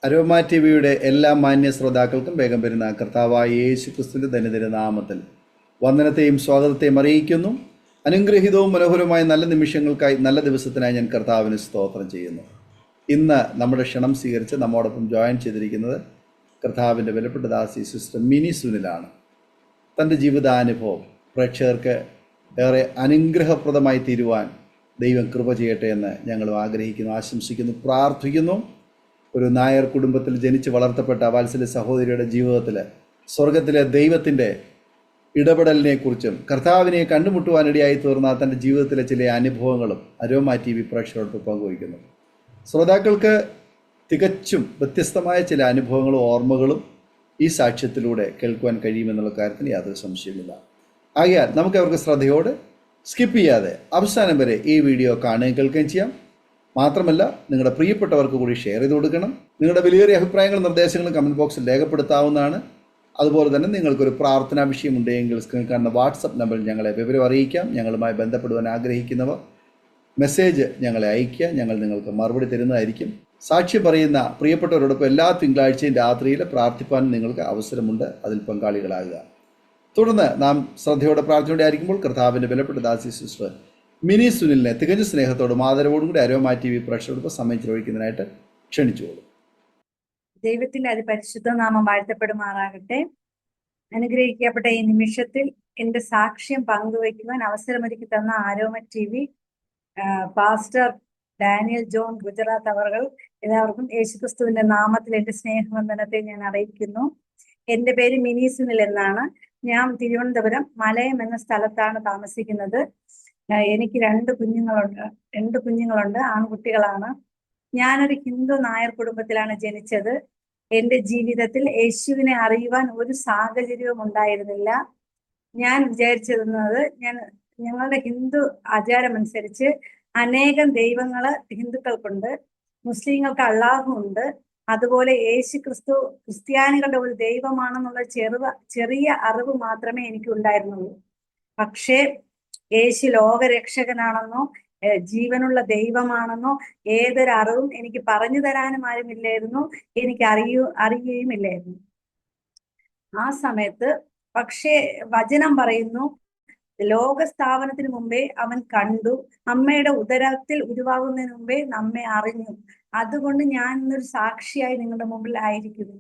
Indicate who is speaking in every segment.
Speaker 1: Aroma T വിയുടെ എല്ലാ മാന്യ ശ്രോതാക്കൾക്കും വേഗം വരുന്ന കർത്താവായ യേശു ക്രിസ്തുവിൻ്റെ ധന്യതിര നാമത്തിൽ വന്ദനത്തെയും സ്വാഗതത്തെയും അറിയിക്കുന്നു. അനുഗ്രഹീതവും മനോഹരവുമായ നല്ല നിമിഷങ്ങൾക്കായി, നല്ല ദിവസത്തിനായി ഞാൻ കർത്താവിന് സ്തോത്രം ചെയ്യുന്നു. ഇന്ന് നമ്മുടെ ക്ഷണം സ്വീകരിച്ച് നമ്മോടൊപ്പം ജോയിൻ ചെയ്തിരിക്കുന്നത് കർത്താവിൻ്റെ വിലപ്പെട്ട ദാസി സിസ്റ്റർ മിനി സുനിലാണ്. തൻ്റെ ജീവിതാനുഭവം പ്രേക്ഷകർക്ക് ഏറെ അനുഗ്രഹപ്രദമായി തീരുവാൻ ദൈവം കൃപ ചെയ്യട്ടെ എന്ന് ഞങ്ങൾ ആഗ്രഹിക്കുന്നു, ആശംസിക്കുന്നു, പ്രാർത്ഥിക്കുന്നു. ഒരു നായർ കുടുംബത്തിൽ ജനിച്ച് വളർത്തപ്പെട്ട വാത്സല്യ സഹോദരിയുടെ ജീവിതത്തിൽ സ്വർഗത്തിലെ ദൈവത്തിൻ്റെ ഇടപെടലിനെക്കുറിച്ചും കർത്താവിനെ കണ്ടുമുട്ടുവാനിടയായി തീർന്ന തൻ്റെ ജീവിതത്തിലെ ചില അനുഭവങ്ങളും അരോമ ടി വി പ്രേക്ഷകരോട് പങ്കുവയ്ക്കുന്നു. ശ്രോതാക്കൾക്ക് തികച്ചും വ്യത്യസ്തമായ ചില അനുഭവങ്ങളും ഓർമ്മകളും ഈ സാക്ഷ്യത്തിലൂടെ കേൾക്കുവാൻ കഴിയുമെന്നുള്ള കാര്യത്തിന് യാതൊരു സംശയമില്ല. ആകയാൽ നമുക്ക് അവർക്ക് ശ്രദ്ധയോടെ സ്കിപ്പ് ചെയ്യാതെ അവസാനം വരെ ഈ വീഡിയോ കാണുകയും കേൾക്കുകയും ചെയ്യാം. മാത്രമല്ല, നിങ്ങളുടെ പ്രിയപ്പെട്ടവർക്ക് കൂടി ഷെയർ ചെയ്ത് കൊടുക്കണം. നിങ്ങളുടെ വിലയേറിയ അഭിപ്രായങ്ങളും നിർദ്ദേശങ്ങളും കമൻറ്റ് ബോക്സിൽ രേഖപ്പെടുത്താവുന്നതാണ്. അതുപോലെ തന്നെ നിങ്ങൾക്കൊരു പ്രാർത്ഥനാ വിഷയമുണ്ടെങ്കിൽ സ്ക്രീനിൽ കാണുന്ന വാട്സപ്പ് നമ്പറിൽ ഞങ്ങളെ വിവരം അറിയിക്കാം. ഞങ്ങളുമായി ബന്ധപ്പെടുവാൻ ആഗ്രഹിക്കുന്നവർ മെസ്സേജ് ഞങ്ങളെ അയയ്ക്കുക, ഞങ്ങൾ നിങ്ങൾക്ക് മറുപടി തരുന്നതായിരിക്കും. സാക്ഷ്യം പറയുന്ന പ്രിയപ്പെട്ടവരോടൊപ്പം എല്ലാ തിങ്കളാഴ്ചയും രാത്രിയിൽ പ്രാർത്ഥിപ്പാൻ നിങ്ങൾക്ക് അവസരമുണ്ട്, അതിൽ പങ്കാളികളാകുക. തുടർന്ന് നാം ശ്രദ്ധയോടെ പ്രാർത്ഥനയോടെ ആയിരിക്കുമ്പോൾ കർത്താവിൻ്റെ വിലപ്പെട്ട ദാസി സിസ്റ്റർ മിനി സുനിലിനെ തികഞ്ഞ സ്നേഹത്തോടും ആദരവോടും കൂടി അരോമ ടി വി പ്രേക്ഷകർക്ക് സമയം ചെലവഴിക്കുന്നതിനായിട്ട് ക്ഷണിച്ചുകൊള്ളു.
Speaker 2: ദൈവത്തിന്റെ അതിപരിശുദ്ധ നാമം വാഴ്ത്തപ്പെടുമാറാകട്ടെ. അനുഗ്രഹിക്കപ്പെട്ട ഈ നിമിഷത്തിൽ എന്റെ സാക്ഷ്യം പങ്കുവയ്ക്കുവാൻ അവസരമൊരുക്കി തന്ന Aroma T V pastor Daniel John Gujarat അവർകൾ എല്ലാവർക്കും യേശുക്രിസ്തുവിന്റെ നാമത്തിൽ എന്റെ സ്നേഹവന്ദനത്തെ ഞാൻ അറിയിക്കുന്നു. എന്റെ പേര് മിനി സുനിൽ എന്നാണ്. ഞാൻ തിരുവനന്തപുരം മലയം എന്ന സ്ഥലത്താണ് താമസിക്കുന്നത്. എനിക്ക് രണ്ട് കുഞ്ഞുങ്ങളുണ്ട്, ആൺകുട്ടികളാണ്. ഞാനൊരു ഹിന്ദു നായർ കുടുംബത്തിലാണ് ജനിച്ചത്. എൻ്റെ ജീവിതത്തിൽ യേശുവിനെ അറിയുവാൻ ഒരു സാഹചര്യവും ഉണ്ടായിരുന്നില്ല. ഞാൻ വിചാരിച്ചിരുന്നത്, ഞങ്ങളുടെ ഹിന്ദു ആചാരമനുസരിച്ച് അനേകം ദൈവങ്ങള് ഹിന്ദുക്കൾക്കുണ്ട്, മുസ്ലിങ്ങൾക്ക് അള്ളാഹു ഉണ്ട്, അതുപോലെ യേശു ക്രിസ്തു ക്രിസ്ത്യാനികളുടെ ഒരു ദൈവമാണെന്നുള്ള ചെറിയ അറിവ് മാത്രമേ എനിക്ക് ഉണ്ടായിരുന്നുള്ളൂ. പക്ഷേ യേശു ലോകരക്ഷകനാണെന്നോ ജീവനുള്ള ദൈവമാണെന്നോ ഏതൊരു അറിവും എനിക്ക് പറഞ്ഞു തരാനും ആരുമില്ലായിരുന്നു, എനിക്ക് അറിയുകയുമില്ലായിരുന്നു ആ സമയത്ത്. പക്ഷേ വചനം പറയുന്നു, ലോകസ്ഥാപനത്തിന് മുമ്പേ അവൻ കണ്ടു, അമ്മയുടെ ഉദരത്തിൽ ഉരുവാകുന്നതിന് മുമ്പേ നമ്മെ അറിഞ്ഞു. അതുകൊണ്ട് ഞാൻ ഇന്നൊരു സാക്ഷിയായി നിങ്ങളുടെ മുമ്പിൽ ആയിരിക്കുന്നു.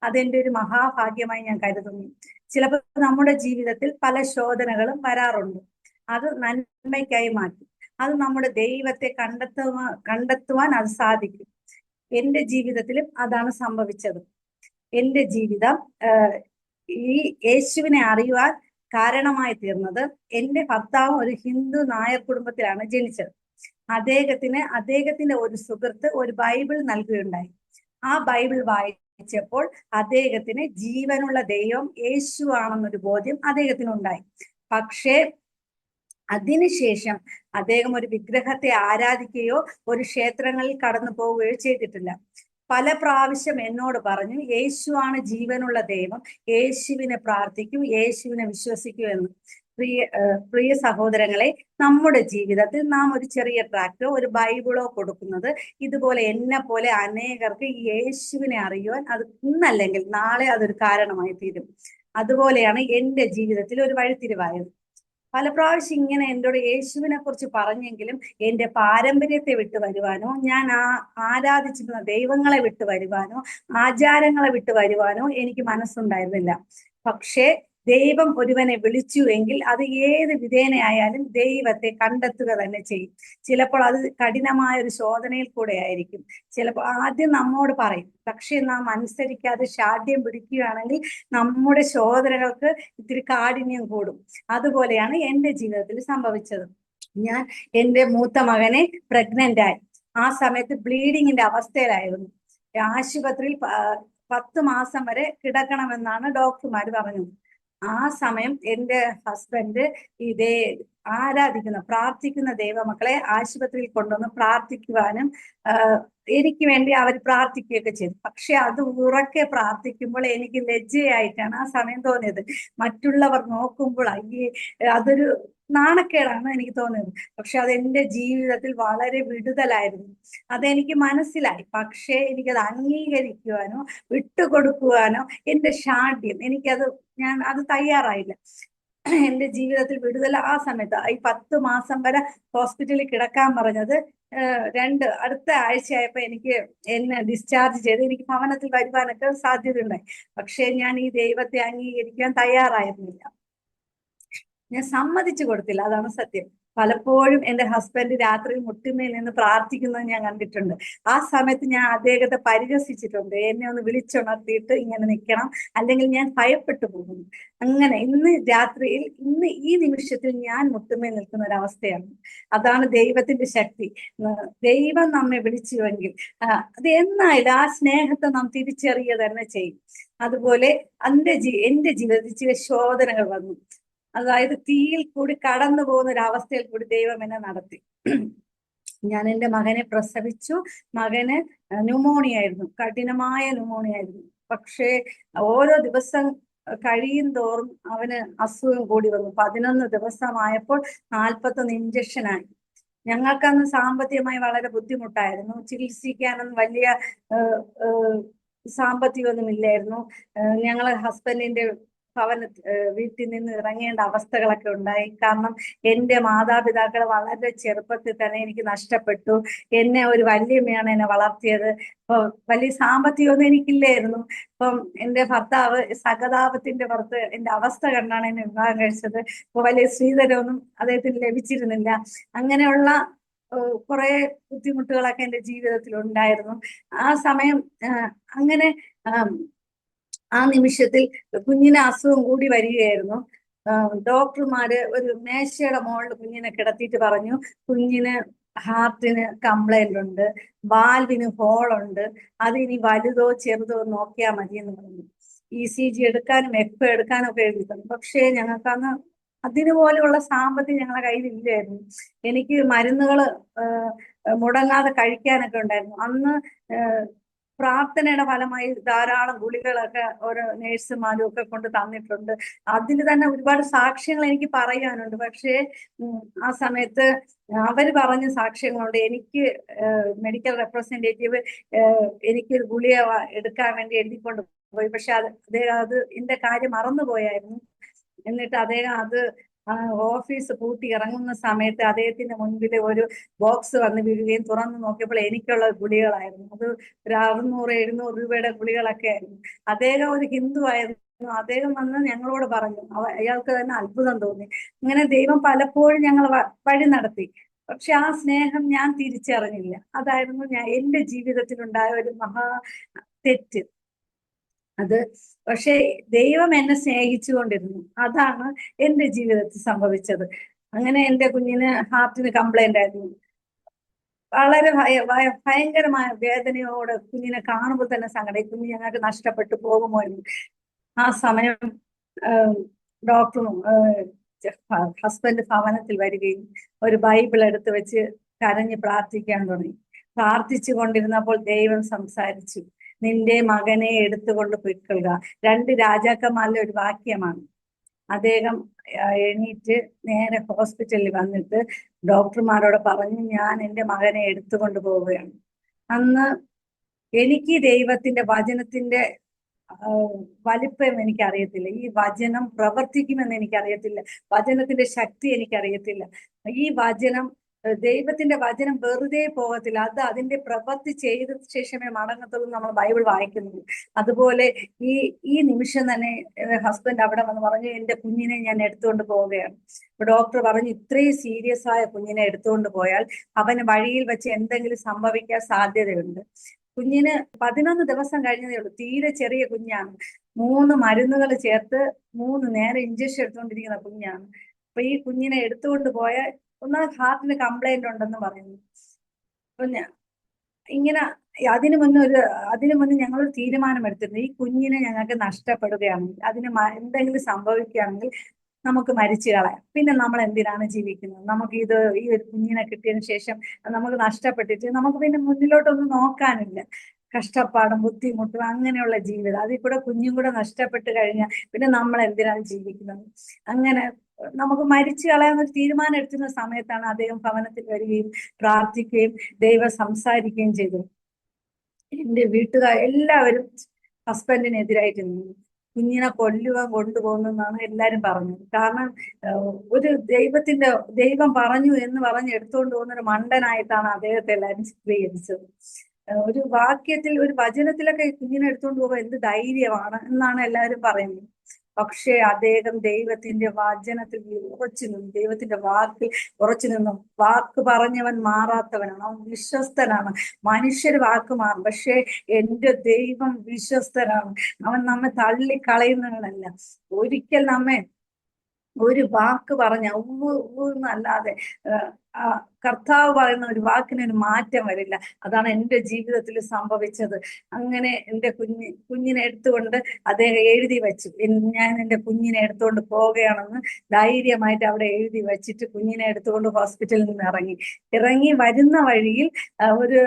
Speaker 2: അതെന്റെ ഒരു മഹാഭാഗ്യമായി ഞാൻ കരുതുന്നു. ചിലപ്പോൾ നമ്മുടെ ജീവിതത്തിൽ പല ശോധനകളും വരാറുണ്ട്. അത് നന്മയ്ക്കായി മാറ്റി, അത് നമ്മുടെ ദൈവത്തെ കണ്ടെത്തുവാൻ അത് സാധിക്കും. എൻ്റെ ജീവിതത്തിലും അതാണ് സംഭവിച്ചത്. എൻ്റെ ജീവിതം ഈ യേശുവിനെ അറിയുവാൻ കാരണമായി തീർന്നത്, എൻ്റെ ഭർത്താവ് ഒരു ഹിന്ദു നായർ കുടുംബത്തിലാണ് ജനിച്ചത്. അദ്ദേഹത്തിന്റെ ഒരു സുഹൃത്ത് ഒരു ബൈബിൾ നൽകുകയുണ്ടായി. ആ ബൈബിൾ വായിച്ചപ്പോൾ അദ്ദേഹത്തിന് ജീവനുള്ള ദൈവം യേശു ആണെന്നൊരു ബോധ്യം അദ്ദേഹത്തിനുണ്ടായി. പക്ഷേ അതിനുശേഷം അദ്ദേഹം ഒരു വിഗ്രഹത്തെ ആരാധിക്കുകയോ ഒരു ക്ഷേത്രങ്ങളിൽ കടന്നു പോവുകയോ ചെയ്തിട്ടില്ല. പല പ്രാവശ്യം എന്നോട് പറഞ്ഞു, യേശുവാണ് ജീവനുള്ള ദൈവം, യേശുവിനെ പ്രാർത്ഥിക്കൂ, യേശുവിനെ വിശ്വസിക്കൂ എന്ന്. പ്രിയ സഹോദരങ്ങളെ, നമ്മുടെ ജീവിതത്തിൽ നാം ഒരു ചെറിയ ട്രാക്റ്റോ ഒരു ബൈബിളോ കൊടുക്കുന്നത് ഇതുപോലെ എന്നെ പോലെ അനേകർക്ക് ഈ യേശുവിനെ അറിയുവാൻ അത് ഇന്നല്ലെങ്കിൽ നാളെ അതൊരു കാരണമായി തീരും. അതുപോലെയാണ് എൻ്റെ ജീവിതത്തിൽ ഒരു വഴിത്തിരിവായത്. പല പ്രാവശ്യം ഇങ്ങനെ എന്നോട് യേശുവിനെ കുറിച്ച് പറഞ്ഞെങ്കിലും എൻ്റെ പാരമ്പര്യത്തെ വിട്ടു വരുവാനോ, ഞാൻ ആരാധിച്ചിരുന്ന ദൈവങ്ങളെ വിട്ടു വരുവാനോ, ആചാരങ്ങളെ വിട്ടു വരുവാനോ എനിക്ക് മനസ്സുണ്ടായിരുന്നില്ല. പക്ഷേ ദൈവം ഒരുവനെ വിളിച്ചു എങ്കിൽ അത് ഏത് വിധേനയായാലും ദൈവത്തെ കണ്ടെത്തുക തന്നെ ചെയ്യും. ചിലപ്പോൾ അത് കഠിനമായ ഒരു ശോധനയിൽ കൂടെ ആയിരിക്കും. ചിലപ്പോൾ ആദ്യം നമ്മോട് പറയും, പക്ഷെ നാം അനുസരിക്കാതെ ശാഠ്യം പിടിക്കുകയാണെങ്കിൽ നമ്മുടെ ശോധനകൾക്ക് ഇത്തിരി കാഠിന്യം കൂടും. അതുപോലെയാണ് എൻ്റെ ജീവിതത്തിൽ സംഭവിച്ചത്. ഞാൻ എൻ്റെ മൂത്ത മകനെ പ്രഗ്നന്റ് ആയി. ആ സമയത്ത് ബ്ലീഡിങ്ങിന്റെ അവസ്ഥയിലായിരുന്നു. ആശുപത്രിയിൽ 10 മാസം വരെ കിടക്കണമെന്നാണ് ഡോക്ടർമാർ പറഞ്ഞത്. ആ സമയം എൻ്റെ ഹസ്ബൻഡ് പ്രാർത്ഥിക്കുന്ന ദൈവമക്കളെ ആശുപത്രിയിൽ കൊണ്ടുവന്ന് പ്രാർത്ഥിക്കുവാനും എനിക്ക് വേണ്ടി അവർ പ്രാർത്ഥിക്കുകയൊക്കെ ചെയ്തു. പക്ഷെ അത് ഉറക്കെ പ്രാർത്ഥിക്കുമ്പോൾ എനിക്ക് ലജ്ജയായിട്ടാണ് ആ സമയം തോന്നിയത്. മറ്റുള്ളവർ നോക്കുമ്പോൾ അതൊരു നാണക്കേടാണ് എനിക്ക് തോന്നുന്നത്. പക്ഷെ അത് എന്റെ ജീവിതത്തിൽ വളരെ വിടുതലായിരുന്നു. അതെനിക്ക് മനസ്സിലായി. പക്ഷേ എനിക്കത് അംഗീകരിക്കുവാനോ വിട്ടുകൊടുക്കുവാനോ എന്റെ ഷാഠ്യം ഞാൻ അത് തയ്യാറായില്ല. എന്റെ ജീവിതത്തിൽ വിടുതൽ ആ സമയത്ത് ഈ 10 മാസം വരെ ഹോസ്പിറ്റലിൽ കിടക്കാൻ പറഞ്ഞത് അടുത്ത ആഴ്ചയായപ്പോ എന്നെ ഡിസ്ചാർജ് ചെയ്ത് എനിക്ക് ഭവനത്തിൽ വരുവാനൊക്കെ സാധ്യതയുണ്ടായി. പക്ഷെ ഞാൻ ഈ ദൈവത്തെ അംഗീകരിക്കാൻ തയ്യാറായിരുന്നില്ല. ഞാൻ സമ്മതിച്ചു കൊടുത്തില്ല. അതാണ് സത്യം. പലപ്പോഴും എന്റെ ഹസ്ബൻഡ് രാത്രി മുട്ടിന്മേൽ നിന്ന് പ്രാർത്ഥിക്കുന്നത് ഞാൻ കണ്ടിട്ടുണ്ട്. ആ സമയത്ത് ഞാൻ അദ്ദേഹത്തെ പരിഹസിച്ചിട്ടുണ്ട്. എന്നെ ഒന്ന് വിളിച്ചുണർത്തിയിട്ട് ഇങ്ങനെ നിൽക്കണം, അല്ലെങ്കിൽ ഞാൻ ഭയപ്പെട്ടു പോകുന്നു. അങ്ങനെ ഇന്ന് ഈ നിമിഷത്തിൽ ഞാൻ മുട്ടുമേൽ നിൽക്കുന്ന ഒരവസ്ഥയാണ്. അതാണ് ദൈവത്തിന്റെ ശക്തി. ദൈവം നമ്മെ വിളിച്ചുവെങ്കിൽ അത് എന്നായാലും ആ സ്നേഹത്തെ നാം തിരിച്ചറിയുക തന്നെ ചെയ്യും. അതുപോലെ എന്റെ ജീവിതത്തിൽ ചില ശോധനകൾ വന്നു. അതായത് തീയിൽ കൂടി കടന്നു പോകുന്ന ഒരു അവസ്ഥയിൽ കൂടി ദൈവം എന്നെ നടത്തി. ഞാൻ എൻ്റെ മകനെ പ്രസവിച്ചു. മകന് ന്യൂമോണിയ ആയിരുന്നു, കഠിനമായ ന്യൂമോണിയ ആയിരുന്നു. പക്ഷേ ഓരോ ദിവസം കഴിയും തോറും അവന് അസുഖം കൂടി വന്നു. 11 ദിവസമായപ്പോൾ 41 ഇഞ്ചക്ഷനായി. ഞങ്ങൾക്കന്ന് സാമ്പത്തികമായി വളരെ ബുദ്ധിമുട്ടായിരുന്നു. ചികിത്സിക്കാനൊന്നും വലിയ സാമ്പത്തികമൊന്നും ഇല്ലായിരുന്നു. ഞങ്ങളെ ഹസ്ബൻഡിന്റെ വീട്ടിൽ നിന്ന് ഇറങ്ങേണ്ട അവസ്ഥകളൊക്കെ ഉണ്ടായി. കാരണം എന്റെ മാതാപിതാക്കൾ വളരെ ചെറുപ്പത്തിൽ തന്നെ എനിക്ക് നഷ്ടപ്പെട്ടു. എന്നെ ഒരു വല്യമ്മയാണ് എന്നെ വളർത്തിയത്. ഇപ്പൊ വലിയ സാമ്പത്തികമൊന്നും എനിക്കില്ലായിരുന്നു. ഇപ്പം എന്റെ ഭർത്താവ് സഹതാപത്തിന്റെ പുറത്ത് എന്റെ അവസ്ഥ കണ്ടാണ് എന്നെ വിവാഹം കഴിച്ചത്. ഇപ്പൊ വലിയ സ്ത്രീധനമൊന്നും അദ്ദേഹത്തിന് ലഭിച്ചിരുന്നില്ല. അങ്ങനെയുള്ള കുറെ ബുദ്ധിമുട്ടുകളൊക്കെ എന്റെ ജീവിതത്തിൽ ഉണ്ടായിരുന്നു. ആ സമയം അങ്ങനെ ആ നിമിഷത്തിൽ കുഞ്ഞിന് അസുഖം കൂടി വരികയായിരുന്നു. ഡോക്ടർമാര് ഒരു മേശയുടെ മുകളിൽ കുഞ്ഞിനെ കിടത്തിയിട്ട് പറഞ്ഞു, കുഞ്ഞിന് ഹാർട്ടിന് കംപ്ലൈന്റ് ഉണ്ട്, വാൽവിന് ഹോളുണ്ട്, അതിനി വലുതോ ചെറുതോ നോക്കിയാൽ മതി എന്ന് പറഞ്ഞു. ECG എടുക്കാനും എക്കോ എടുക്കാനും ഒക്കെ എഴുതി തന്നു. പക്ഷേ ഞങ്ങൾക്കന്ന് അതിന് പോലെയുള്ള സാമ്പത്തികം ഞങ്ങളുടെ കയ്യിൽ ഇല്ലായിരുന്നു. എനിക്ക് മരുന്നുകൾ മുടങ്ങാതെ കഴിക്കാനൊക്കെ ഉണ്ടായിരുന്നു. അന്ന് പ്രാർത്ഥനയുടെ ഫലമായി ധാരാളം ഗുളികളൊക്കെ ഓരോ നേഴ്സുമാരും ഒക്കെ കൊണ്ട് തന്നിട്ടുണ്ട്. അതിൽ തന്നെ ഒരുപാട് സാക്ഷ്യങ്ങൾ എനിക്ക് പറയാനുണ്ട്. പക്ഷേ ആ സമയത്ത് അവര് പറഞ്ഞ സാക്ഷ്യങ്ങളുണ്ട്. എനിക്ക് മെഡിക്കൽ റെപ്രസെന്റേറ്റീവ് എനിക്കൊരു ഗുളിക എടുക്കാൻ വേണ്ടി എഴുതിക്കൊണ്ട് പോയി. പക്ഷെ അദ്ദേഹം എന്റെ കാര്യം മറന്നുപോയായിരുന്നു. എന്നിട്ട് അദ്ദേഹം ഓഫീസ് പൂട്ടി ഇറങ്ങുന്ന സമയത്ത് അദ്ദേഹത്തിന്റെ മുൻപിൽ ഒരു ബോക്സ് വന്ന് വീഴുകയും തുറന്നു നോക്കിയപ്പോൾ എനിക്കുള്ള ഗുളികളായിരുന്നു. അത് ഒരു 600-700 രൂപയുടെ ഗുളികളൊക്കെ ആയിരുന്നു. അദ്ദേഹം ഒരു ഹിന്ദു ആയിരുന്നു. അദ്ദേഹം വന്ന് ഞങ്ങളോട് പറഞ്ഞു. അയാൾക്ക് തന്നെ അത്ഭുതം തോന്നി. അങ്ങനെ ദൈവം പലപ്പോഴും ഞങ്ങൾ വഴി നടത്തി. പക്ഷെ ആ സ്നേഹം ഞാൻ തിരിച്ചറിഞ്ഞില്ല. അതായിരുന്നു എന്റെ ജീവിതത്തിലുണ്ടായ ഒരു മഹാ തെറ്റ്. പക്ഷെ ദൈവം എന്നെ സ്നേഹിച്ചുകൊണ്ടിരുന്നു. അതാണ് എന്റെ ജീവിതത്തിൽ സംഭവിച്ചത്. അങ്ങനെ എന്റെ കുഞ്ഞിന് ഹാർട്ടിന് കംപ്ലൈന്റ് ആയിരുന്നു. വളരെ ഭയങ്കരമായ വേദനയോടെ കുഞ്ഞിനെ കാണുമ്പോൾ തന്നെ സങ്കടം. കുഞ്ഞ് ഞങ്ങൾക്ക് നഷ്ടപ്പെട്ടു പോകുമോ എന്ന്. ആ സമയം ഡോക്ടറും ഹസ്ബൻഡ് ഭവനത്തിൽ വരികയും ഒരു ബൈബിൾ എടുത്ത് വെച്ച് കരഞ്ഞ് പ്രാർത്ഥിക്കാൻ തുടങ്ങി. പ്രാർത്ഥിച്ചു കൊണ്ടിരുന്നപ്പോൾ ദൈവം സംസാരിച്ചു, നിന്റെ മകനെ എടുത്തുകൊണ്ട് പൊയ്ക്കൊള്ളുക. 2 രാജാക്കന്മാരിലെ ഒരു വാക്യമാണ്. അദ്ദേഹം എണീറ്റ് നേരെ ഹോസ്പിറ്റലിൽ വന്നിട്ട് ഡോക്ടർമാരോട് പറഞ്ഞു, ഞാൻ എൻ്റെ മകനെ എടുത്തുകൊണ്ട് പോവുകയാണ്. അന്ന് എനിക്ക് ദൈവത്തിന്റെ വചനത്തിന്റെ വലിപ്പം എനിക്കറിയത്തില്ല. ഈ വചനം പ്രവർത്തിക്കുമെന്ന് എനിക്കറിയത്തില്ല. വചനത്തിന്റെ ശക്തി എനിക്കറിയത്തില്ല. ഈ വചനം, ദൈവത്തിന്റെ വചനം വെറുതെ പോകത്തില്ല. അത് അതിന്റെ പ്രവൃത്തി ചെയ്ത ശേഷമേ മടങ്ങത്തുള്ളൂ നമ്മൾ ബൈബിൾ വായിക്കുന്നത്. അതുപോലെ ഈ നിമിഷം തന്നെ ഹസ്ബൻഡ് അവിടെ വന്ന് പറഞ്ഞു, എന്റെ കുഞ്ഞിനെ ഞാൻ എടുത്തുകൊണ്ട് പോവുകയാണ്. ഡോക്ടർ പറഞ്ഞു, ഇത്രയും സീരിയസ് ആയ കുഞ്ഞിനെ എടുത്തുകൊണ്ട് പോയാൽ അവന് വഴിയിൽ വെച്ച് എന്തെങ്കിലും സംഭവിക്കാൻ സാധ്യതയുണ്ട്. കുഞ്ഞിന് 11 ദിവസം കഴിഞ്ഞതേ ഉള്ളൂ. തീരെ ചെറിയ കുഞ്ഞാണ്. 3 മരുന്നുകൾ ചേർത്ത് 3 നേരം ഇഞ്ചക്ഷൻ എടുത്തുകൊണ്ടിരിക്കുന്ന കുഞ്ഞാണ്. അപ്പൊ ഈ കുഞ്ഞിനെ എടുത്തുകൊണ്ട് പോയാൽ ഹാർട്ടിന് കംപ്ലൈന്റ് ഉണ്ടെന്ന് പറയുന്നു. അപ്പൊ ഇങ്ങനെ അതിനു മുന്നേ ഞങ്ങളൊരു തീരുമാനം എടുത്തിരുന്നു, ഈ കുഞ്ഞിനെ ഞങ്ങൾക്ക് നഷ്ടപ്പെടുകയാണെങ്കിൽ, അതിന് എന്തെങ്കിലും സംഭവിക്കുകയാണെങ്കിൽ നമുക്ക് മരിച്ചു കളയാം. പിന്നെ നമ്മൾ എന്തിനാണ് ജീവിക്കുന്നത്? നമുക്ക് ഈ ഒരു കുഞ്ഞിനെ കിട്ടിയതിന് ശേഷം നമുക്ക് നഷ്ടപ്പെട്ടിട്ട് നമുക്ക് പിന്നെ മുന്നിലോട്ടൊന്നും നോക്കാനില്ല. കഷ്ടപ്പാടും ബുദ്ധിമുട്ടും അങ്ങനെയുള്ള ജീവിതം, അതിൽ കൂടെ കുഞ്ഞും കൂടെ നഷ്ടപ്പെട്ട് കഴിഞ്ഞാൽ പിന്നെ നമ്മൾ എന്തിനാണ് ജീവിക്കുന്നത്? അങ്ങനെ നമുക്ക് മരിച്ചു കളയാന്നൊരു തീരുമാനം എടുക്കുന്ന സമയത്താണ് അദ്ദേഹം ഭവനത്തിൽ വരികയും പ്രാർത്ഥിക്കുകയും ദൈവം സംസാരിക്കുകയും ചെയ്തു. എന്റെ വീട്ടുകാർ എല്ലാവരും ഹസ്ബൻഡിനെതിരായിട്ട് നിന്നു. കുഞ്ഞിനെ കൊല്ലുവാൻ കൊണ്ടുപോകുന്നെന്നാണ് എല്ലാരും പറഞ്ഞത്. കാരണം ഒരു ദൈവം പറഞ്ഞു എന്ന് പറഞ്ഞ് എടുത്തുകൊണ്ട് പോകുന്ന ഒരു മണ്ടനായിട്ടാണ് അദ്ദേഹത്തെ എല്ലാവരും ചിത്രീകരിച്ചത്. ഒരു വാക്യത്തിൽ ഒരു വചനത്തിലൊക്കെ ഈ കുഞ്ഞിനെ എടുത്തുകൊണ്ട് പോകുമ്പോൾ എന്ത് ധൈര്യമാണ് എന്നാണ് എല്ലാവരും പറയുന്നത്. പക്ഷേ അദ്ദേഹം ദൈവത്തിന്റെ വചനത്തിൽ ഉറച്ചു നിന്നു, ദൈവത്തിന്റെ വാക്കിൽ ഉറച്ചു നിന്നു. വാക്ക് പറഞ്ഞവൻ മാറാത്തവനാണ്, അവൻ വിശ്വസ്തനാണ്. മനുഷ്യർ വാക്ക് മാറും, പക്ഷേ എന്റെ ദൈവം വിശ്വസ്തനാണ്. അവൻ നമ്മെ തള്ളിക്കളയുന്നവനല്ല. ഒരിക്കൽ നമ്മെ ഒരു വാക്ക് പറഞ്ഞ എന്നല്ലാതെ കർത്താവ് പറയുന്ന ഒരു വാക്കിനൊരു മാറ്റം വരില്ല. അതാണ് എൻ്റെ ജീവിതത്തിൽ സംഭവിച്ചത്. അങ്ങനെ എൻ്റെ കുഞ്ഞിനെ എടുത്തുകൊണ്ട് അദ്ദേഹം എഴുതി വെച്ചു, ഞാൻ എൻ്റെ കുഞ്ഞിനെ എടുത്തുകൊണ്ട് പോവുകയാണെന്ന് ധൈര്യമായിട്ട് അവിടെ എഴുതി വെച്ചിട്ട് കുഞ്ഞിനെ എടുത്തുകൊണ്ട് ഹോസ്പിറ്റലിൽ നിന്ന് ഇറങ്ങി വരുന്ന വഴിയിൽ ഒരു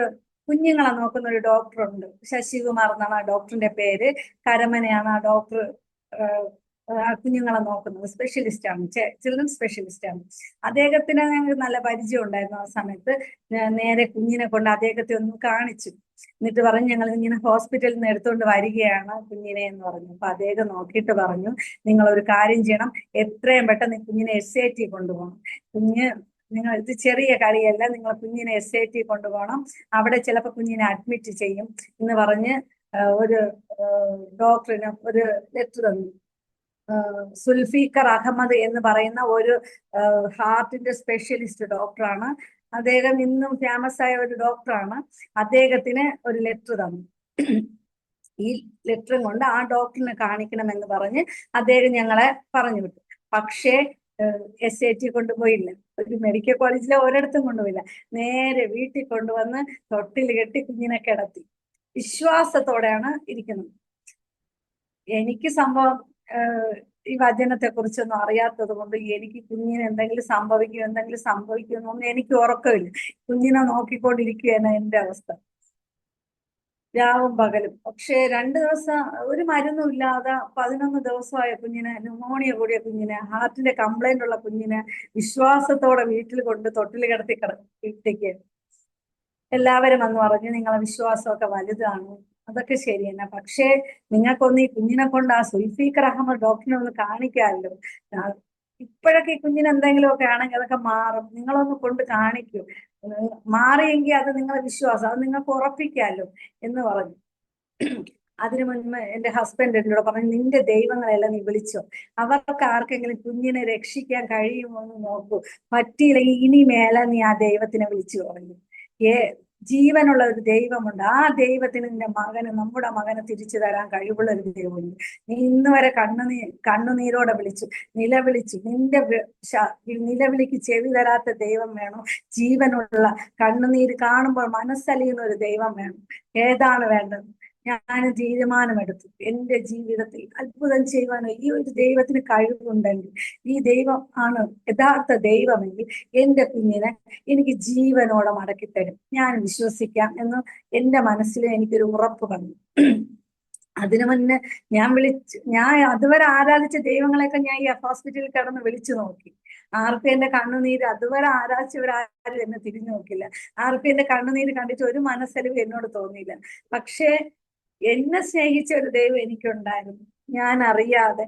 Speaker 2: കുഞ്ഞുങ്ങളെ നോക്കുന്ന ഒരു ഡോക്ടറുണ്ട്, ശശികുമാർ എന്നാണ് ആ ഡോക്ടറിന്റെ പേര്. കരമനയാണ് ആ ഡോക്ടർ. കുഞ്ഞുങ്ങളെ നോക്കുന്നത് സ്പെഷ്യലിസ്റ്റ് ആണ്, ചിൽഡ്രൻ സ്പെഷ്യലിസ്റ്റ് ആണ്. അദ്ദേഹത്തിന് ഞങ്ങൾക്ക് നല്ല പരിചയം ഉണ്ടായിരുന്നു. ആ സമയത്ത് നേരെ കുഞ്ഞിനെ കൊണ്ട് അദ്ദേഹത്തെ ഒന്ന് കാണിച്ചു. എന്നിട്ട് പറഞ്ഞു, ഞങ്ങൾ ഇങ്ങനെ ഹോസ്പിറ്റലിൽ നിന്ന് എടുത്തുകൊണ്ട് വരികയാണ് കുഞ്ഞിനെ എന്ന് പറഞ്ഞു. അപ്പൊ അദ്ദേഹം നോക്കിയിട്ട് പറഞ്ഞു, നിങ്ങൾ ഒരു കാര്യം ചെയ്യണം, എത്രയും പെട്ടെന്ന് കുഞ്ഞിനെ SAT കൊണ്ടുപോകണം. നിങ്ങൾ ഇത് ചെറിയ കളിയല്ല, നിങ്ങൾ കുഞ്ഞിനെ SAT കൊണ്ടുപോകണം, അവിടെ ചിലപ്പോൾ കുഞ്ഞിനെ അഡ്മിറ്റ് ചെയ്യും എന്ന് പറഞ്ഞ് ഒരു ഡോക്ടറിന് ഒരു ലെറ്റർ തന്നു. സുൽഫീഖർ അഹമ്മദ് എന്ന് പറയുന്ന ഒരു ഹാർട്ടിന്റെ സ്പെഷ്യലിസ്റ്റ് ഡോക്ടറാണ്. അദ്ദേഹം ഇന്നും ഫേമസ് ആയ ഒരു ഡോക്ടറാണ്. അദ്ദേഹത്തിന് ഒരു ലെറ്റർ തന്നു. ഈ ലെറ്ററും കൊണ്ട് ആ ഡോക്ടറിനെ കാണിക്കണമെന്ന് പറഞ്ഞ് അദ്ദേഹം ഞങ്ങളെ പറഞ്ഞു വിട്ടു. പക്ഷേ SAT കൊണ്ടുപോയില്ല, ഒരു മെഡിക്കൽ കോളേജിലെ ഒരിടത്തും കൊണ്ടുപോയില്ല. നേരെ വീട്ടിൽ കൊണ്ടുവന്ന് തൊട്ടിൽ കെട്ടി കുഞ്ഞിനെ കിടത്തി. വിശ്വാസത്തോടെയാണ് ഇരിക്കുന്നത്. എനിക്ക് സംഭവം ഈ വചനത്തെ കുറിച്ചൊന്നും അറിയാത്തത് കൊണ്ട് എനിക്ക് കുഞ്ഞിന് എന്തെങ്കിലും സംഭവിക്കുമെന്നൊന്നും എനിക്ക് ഉറക്കമില്ല. കുഞ്ഞിനെ നോക്കിക്കൊണ്ടിരിക്കുകയാണ് എൻ്റെ അവസ്ഥ, രാവും പകലും. പക്ഷെ 2 ദിവസം ഒരു മരുന്നും ഇല്ലാതെ 11 ദിവസമായ കുഞ്ഞിനെ, ന്യൂമോണിയ കൂടിയ കുഞ്ഞിനെ, ഹാർട്ടിന്റെ കംപ്ലൈന്റ് ഉള്ള കുഞ്ഞിനെ വിശ്വാസത്തോടെ വീട്ടിൽ കൊണ്ട് തൊട്ടിൽ കിടത്തി ഇട്ടേക്ക്. എല്ലാവരും വന്ന് പറഞ്ഞു, നിങ്ങളെ വിശ്വാസമൊക്കെ വലുതാണ്, അതൊക്കെ ശരി തന്നെ. പക്ഷേ നിങ്ങൾക്കൊന്ന് ഈ കുഞ്ഞിനെ കൊണ്ട് ആ സുൽഫീഖർ അഹമ്മദ് ഡോക്ടറിനെ ഒന്ന് കാണിക്കാമല്ലോ. ഇപ്പോഴൊക്കെ ഈ കുഞ്ഞിന് എന്തെങ്കിലുമൊക്കെ ആണെങ്കിൽ അതൊക്കെ മാറും, നിങ്ങളൊന്ന് കൊണ്ട് കാണിക്കൂ. മാറിയെങ്കിൽ അത് നിങ്ങളെ വിശ്വാസം, അത് നിങ്ങൾക്ക് ഉറപ്പിക്കാമല്ലോ എന്ന് പറഞ്ഞു. അതിനു മുൻപ് എൻ്റെ ഹസ്ബൻഡ് എന്നോട് പറഞ്ഞു, നിന്റെ ദൈവങ്ങളെല്ലാം നീ വിളിച്ചോ, അവർക്ക് ആർക്കെങ്കിലും കുഞ്ഞിനെ രക്ഷിക്കാൻ കഴിയുമോ എന്ന് നോക്കൂ, പറ്റിയില്ലെങ്കിൽ ഇനി മേലെ നീ ആ ദൈവത്തിനെ വിളിച്ചു പറഞ്ഞു. ജീവനുള്ള ഒരു ദൈവമുണ്ട്, ആ ദൈവത്തിന് നമ്മുടെ മകനെ തിരിച്ചു തരാൻ കഴിവുള്ള ഒരു ദൈവമുണ്ട്. നീ ഇന്ന് വരെ കണ്ണുനീരോടെ നിലവിളിച്ചു, നിലവിളിക്ക് ചെവി തരാത്ത ദൈവം വേണോ? ജീവനുള്ള കണ്ണുനീര് കാണുമ്പോൾ മനസ്സലിയുന്ന ഒരു ദൈവം വേണം. ഏതാണ് വേണ്ടത്? ഞാൻ തീരുമാനമെടുത്തു, എൻ്റെ ജീവിതത്തിൽ അത്ഭുതം ചെയ്യുവാനോ ഈ ഒരു ദൈവത്തിന് കഴിവുണ്ടെങ്കിൽ, ഈ ദൈവം ആണ് യഥാർത്ഥ ദൈവമെങ്കിൽ എൻ്റെ കുഞ്ഞിനെ എനിക്ക് ജീവനോടെ മടക്കിത്തരും, ഞാൻ വിശ്വസിക്കാം എന്ന് എൻ്റെ മനസ്സിൽ എനിക്കൊരു ഉറപ്പ് വന്നു. അതിനു മുന്നേ ഞാൻ അതുവരെ ആരാധിച്ച ദൈവങ്ങളെയൊക്കെ ഞാൻ ഈ ഹോസ്പിറ്റലിൽ കിടന്ന് വിളിച്ചു നോക്കി. ആർക്കും എന്റെ കണ്ണുനീര്, അതുവരെ ആരാധിച്ചവരാരും എന്നെ തിരിഞ്ഞു നോക്കില്ല. ആർക്കും എന്റെ കണ്ണുനീര് കണ്ടിട്ട് ഒരു മനസ്സലിവ് എന്നോട് തോന്നിയില്ല. പക്ഷേ എന്നെ സ്നേഹിച്ച ഒരു ദൈവം എനിക്കുണ്ടായിരുന്നു. ഞാൻ അറിയാതെ,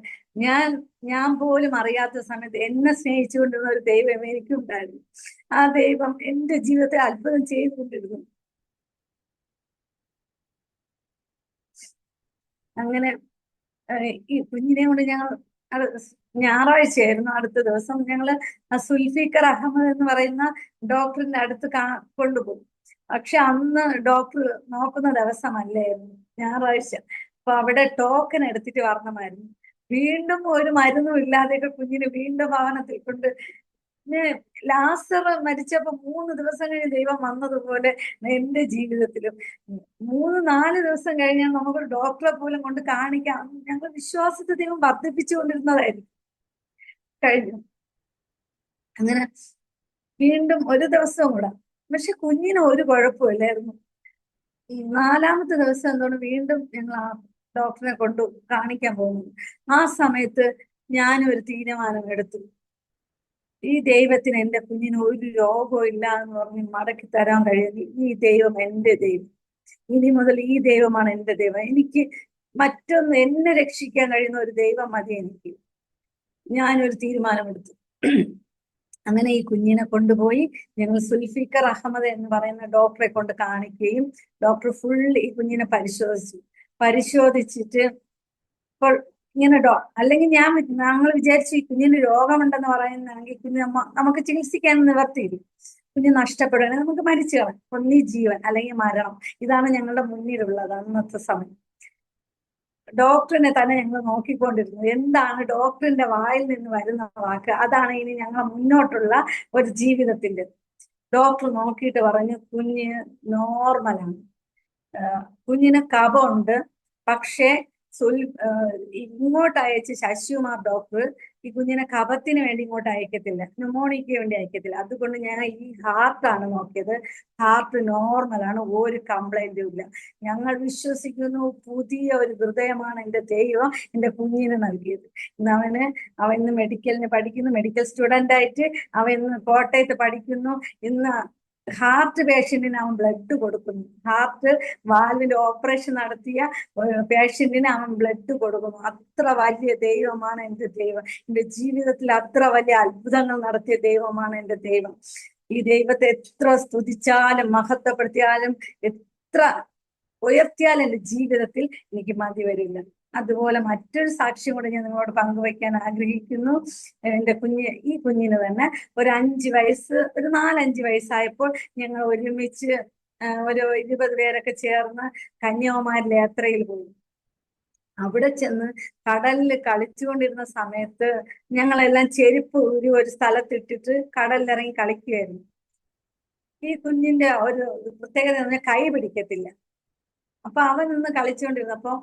Speaker 2: ഞാൻ പോലും അറിയാത്ത സമയത്ത് എന്നെ സ്നേഹിച്ചുകൊണ്ടിരുന്ന ഒരു ദൈവം എനിക്കുണ്ടായിരുന്നു. ആ ദൈവം എന്റെ ജീവിതത്തെ അത്ഭുതം ചെയ്തുകൊണ്ടിരുന്നു. അങ്ങനെ ഈ കുഞ്ഞിനെ കൊണ്ട് ഞങ്ങൾ ഞായറാഴ്ചയായിരുന്നു, അടുത്ത ദിവസം ഞങ്ങള് സുൽഫീഖർ അഹമ്മദ് എന്ന് പറയുന്ന ഡോക്ടറിന്റെ അടുത്ത് കൊണ്ടുപോകും. പക്ഷെ അന്ന് ഡോക്ടർ നോക്കുന്ന ദിവസമല്ലായിരുന്നു, ഞായറാഴ്ച. അപ്പൊ അവിടെ ടോക്കൺ എടുത്തിട്ട് വരണമായിരുന്നു. വീണ്ടും ഒരു മരുന്നും ഇല്ലാതെയൊക്കെ കുഞ്ഞിന് വീണ്ടും ഭവനത്തിൽ കൊണ്ട്. ലാസർ മരിച്ചപ്പോ 3 ദിവസം കഴിഞ്ഞ് ദൈവം വന്നതുപോലെ എന്റെ ജീവിതത്തിലും 3-4 ദിവസം കഴിഞ്ഞാൽ നമുക്കൊരു ഡോക്ടറെ പോലും കൊണ്ട് കാണിക്കാം. ഞങ്ങൾ വിശ്വാസത്തെ ദൈവം വർദ്ധിപ്പിച്ചുകൊണ്ടിരുന്നതായിരുന്നു. കഴിഞ്ഞു അങ്ങനെ വീണ്ടും ഒരു ദിവസം കൂടെ. പക്ഷെ കുഞ്ഞിന് ഒരു കുഴപ്പമില്ലായിരുന്നു. 4-ാമത്തെ ദിവസം എന്താണ് വീണ്ടും ഞങ്ങൾ ആ ഡോക്ടറെ കൊണ്ട് കാണിക്കാൻ പോകുന്നത്. ആ സമയത്ത് ഞാനൊരു തീരുമാനം എടുത്തു, ഈ ദൈവത്തിന് എന്റെ കുഞ്ഞിന് ഒരു രോഗവും ഇല്ല എന്ന് പറഞ്ഞ് മടക്കി തരാൻ കഴിയുന്നു. ഈ ദൈവം എന്റെ ദൈവം. ഇനി മുതൽ ഈ ദൈവമാണ് എന്റെ ദൈവം. എനിക്ക് മറ്റൊന്ന് എന്നെ രക്ഷിക്കാൻ കഴിയുന്ന ഒരു ദൈവം മതി എനിക്ക്. ഞാനൊരു തീരുമാനമെടുത്തു. അങ്ങനെ ഈ കുഞ്ഞിനെ കൊണ്ടുപോയി ഞങ്ങൾ സുൽഫിക്കർ അഹമ്മദ് എന്ന് പറയുന്ന ഡോക്ടറെ കൊണ്ട് കാണിക്കുകയും ഡോക്ടർ ഫുൾ ഈ കുഞ്ഞിനെ പരിശോധിച്ചിട്ട് ഇപ്പോൾ ഇങ്ങനെ അല്ലെങ്കിൽ ഞങ്ങൾ വിചാരിച്ചു ഈ കുഞ്ഞിന് രോഗമുണ്ടെന്ന് പറയുന്നതാണെങ്കിൽ കുഞ്ഞ് നമുക്ക് ചികിത്സിക്കാൻ നിവർത്തിയില്ല. കുഞ്ഞ് നഷ്ടപ്പെടുകയാണെങ്കിൽ നമുക്ക് മരിച്ചു കളയാം. ഒന്നീ ജീവൻ അല്ലെങ്കിൽ മരണം. ഇതാണ് ഞങ്ങളുടെ മുന്നിലുള്ളത് അന്നത്തെ സമയം. ഡോക്ടറിനെ തന്നെ ഞങ്ങൾ നോക്കിക്കൊണ്ടിരുന്നു. എന്താണ് ഡോക്ടറിന്റെ വായിൽ നിന്ന് വരുന്ന വാക്ക്, അതാണ് ഇനി ഞങ്ങൾ മുന്നോട്ടുള്ള ഒരു ജീവിതത്തിന്റെ. ഡോക്ടർ നോക്കിയിട്ട് പറഞ്ഞു കുഞ്ഞ് നോർമലാണ്, കുഞ്ഞിന് കഫമുണ്ട്. പക്ഷേ ഇങ്ങോട്ട് അയച്ച് ശശികുമാർ ഡോക്ടർ ഈ കുഞ്ഞിനെ കഫത്തിന് വേണ്ടി ഇങ്ങോട്ട് അയക്കത്തില്ല, ന്യൂമോണിയയ്ക്ക് വേണ്ടി അയക്കത്തില്ല. അതുകൊണ്ട് ഞാൻ ഈ ഹാർട്ടാണ് നോക്കിയത്. ഹാർട്ട് നോർമലാണ്, ഒരു കംപ്ലൈന്റും ഇല്ല. ഞങ്ങൾ വിശ്വസിക്കുന്നു പുതിയ ഒരു ഹൃദയമാണ് എൻ്റെ ദൈവം എൻ്റെ കുഞ്ഞിന് നൽകിയത്. അവൻ ഇന്ന് മെഡിക്കലിന് പഠിക്കുന്നു, മെഡിക്കൽ സ്റ്റുഡന്റ് ആയിട്ട് അവൻ ഇന്ന് കോട്ടയത്ത് പഠിക്കുന്നു. ഇന്ന് ഹാർട്ട് പേഷ്യന്റിന് അവൻ ബ്ലഡ് കൊടുക്കുന്നു. ഹാർട്ട് വാൽവിന്റെ ഓപ്പറേഷൻ നടത്തിയ പേഷ്യന്റിന് അവൻ ബ്ലഡ് കൊടുക്കുന്നു. അത്ര വലിയ ദൈവമാണ് എൻ്റെ ദൈവം. എൻ്റെ ജീവിതത്തിൽ അത്ര വലിയ അത്ഭുതങ്ങൾ നടത്തിയ ദൈവമാണ് എൻ്റെ ദൈവം. ഈ ദൈവത്തെ എത്ര സ്തുതിച്ചാലും മഹത്വപ്പെടുത്തിയാലും എത്ര ഉയർത്തിയാലും എൻ്റെ ജീവിതത്തിൽ എനിക്ക് മതി വരില്ല. അതുപോലെ മറ്റൊരു സാക്ഷ്യം കൂടെ ഞാൻ നിങ്ങളോട് പങ്കുവയ്ക്കാൻ ആഗ്രഹിക്കുന്നു. ഈ കുഞ്ഞിന് തന്നെ ഒരു 5 വയസ്സ്, ഒരു 4-5 വയസ്സായപ്പോൾ ഞങ്ങൾ ഒരുമിച്ച് ഒരു 20 പേരൊക്കെ ചേർന്ന് കന്യാകുമാരി യാത്രയിൽ പോയി. അവിടെ ചെന്ന് കടലിൽ കളിച്ചുകൊണ്ടിരുന്ന സമയത്ത് ഞങ്ങളെല്ലാം ചെരുപ്പ് ഒരു സ്ഥലത്തിട്ടിട്ട് കടലിലിറങ്ങി കളിക്കുകയായിരുന്നു. ഈ കുഞ്ഞിന്റെ ഒരു പ്രത്യേകത എന്ന് കൈ പിടിക്കത്തില്ല. അപ്പൊ അവൻ നിന്ന് കളിച്ചുകൊണ്ടിരുന്നപ്പോ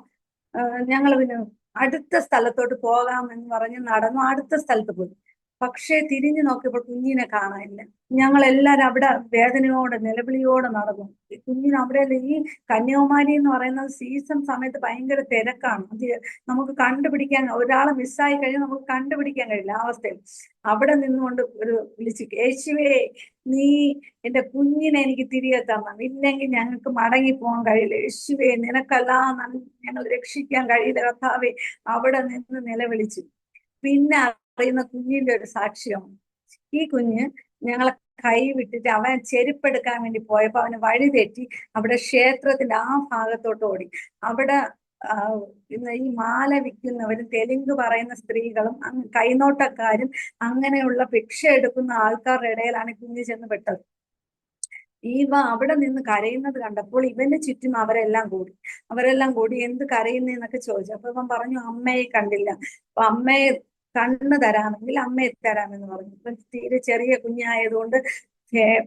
Speaker 2: ഞങ്ങൾ പിന്നെ അടുത്ത സ്ഥലത്തോട്ട് പോകാമെന്ന് പറഞ്ഞ് നടന്നു അടുത്ത സ്ഥലത്ത് പോയി. പക്ഷേ തിരിഞ്ഞു നോക്കിയപ്പോൾ കുഞ്ഞിനെ കാണാനില്ല. ഞങ്ങൾ എല്ലാവരും അവിടെ വേദനയോടെ നിലവിളിയോടെ നടന്നു. കുഞ്ഞിന് അവിടെ ഈ കന്യാകുമാരി എന്ന് പറയുന്നത് സീസൺ സമയത്ത് ഭയങ്കര തിരക്കാണ്. അത് നമുക്ക് കണ്ടുപിടിക്കാൻ, ഒരാളെ മിസ്സായി കഴിഞ്ഞാൽ നമുക്ക് കണ്ടുപിടിക്കാൻ കഴിയില്ല ആ അവസ്ഥയിൽ. അവിടെ നിന്നുകൊണ്ട് വിളിച്ചു, യേശുവേ നീ എൻ്റെ കുഞ്ഞിനെ എനിക്ക് തിരികെ തരണം, ഇല്ലെങ്കിൽ ഞങ്ങൾക്ക് മടങ്ങി പോകാൻ കഴിയില്ല. യേശുവേ നിനക്കല്ലാതെ ഞങ്ങൾ രക്ഷിക്കാൻ കഴിയില്ല കർത്താവേ. അവിടെ നിന്ന് നിലവിളിച്ചു. പിന്നെ പറയുന്ന കുഞ്ഞിന്റെ ഒരു സാക്ഷ്യമാണ്. ഈ കുഞ്ഞ് ഞങ്ങളെ കൈ വിട്ടിട്ട് അവൻ ചെരുപ്പെടുക്കാൻ വേണ്ടി പോയപ്പോ അവന് വഴി തെറ്റി അവിടെ ക്ഷേത്രത്തിന്റെ ആ ഭാഗത്തോട്ട് ഓടി. അവിടെ ഈ മാല വിൽക്കുന്നവരും തെലുങ്ക് പറയുന്ന സ്ത്രീകളും കൈനോട്ടക്കാരും അങ്ങനെയുള്ള ഭിക്ഷ എടുക്കുന്ന ആൾക്കാരുടെ ഇടയിലാണ് കുഞ്ഞ് ചെന്ന് പെട്ടത്. അവിടെ നിന്ന് കരയുന്നത് കണ്ടപ്പോൾ ഇവന്റെ ചുറ്റും അവരെല്ലാം കൂടി എന്ത് കരയുന്നേന്നൊക്കെ ചോദിച്ചു. അപ്പൊ ഇവൻ പറഞ്ഞു അമ്മയെ കണ്ടില്ല. അപ്പൊ അമ്മയെ കണ്ണ് തരാമെങ്കിൽ അമ്മയെ തരാമെന്ന് പറഞ്ഞു. ഇപ്പൊ തീരെ ചെറിയ കുഞ്ഞായതുകൊണ്ട്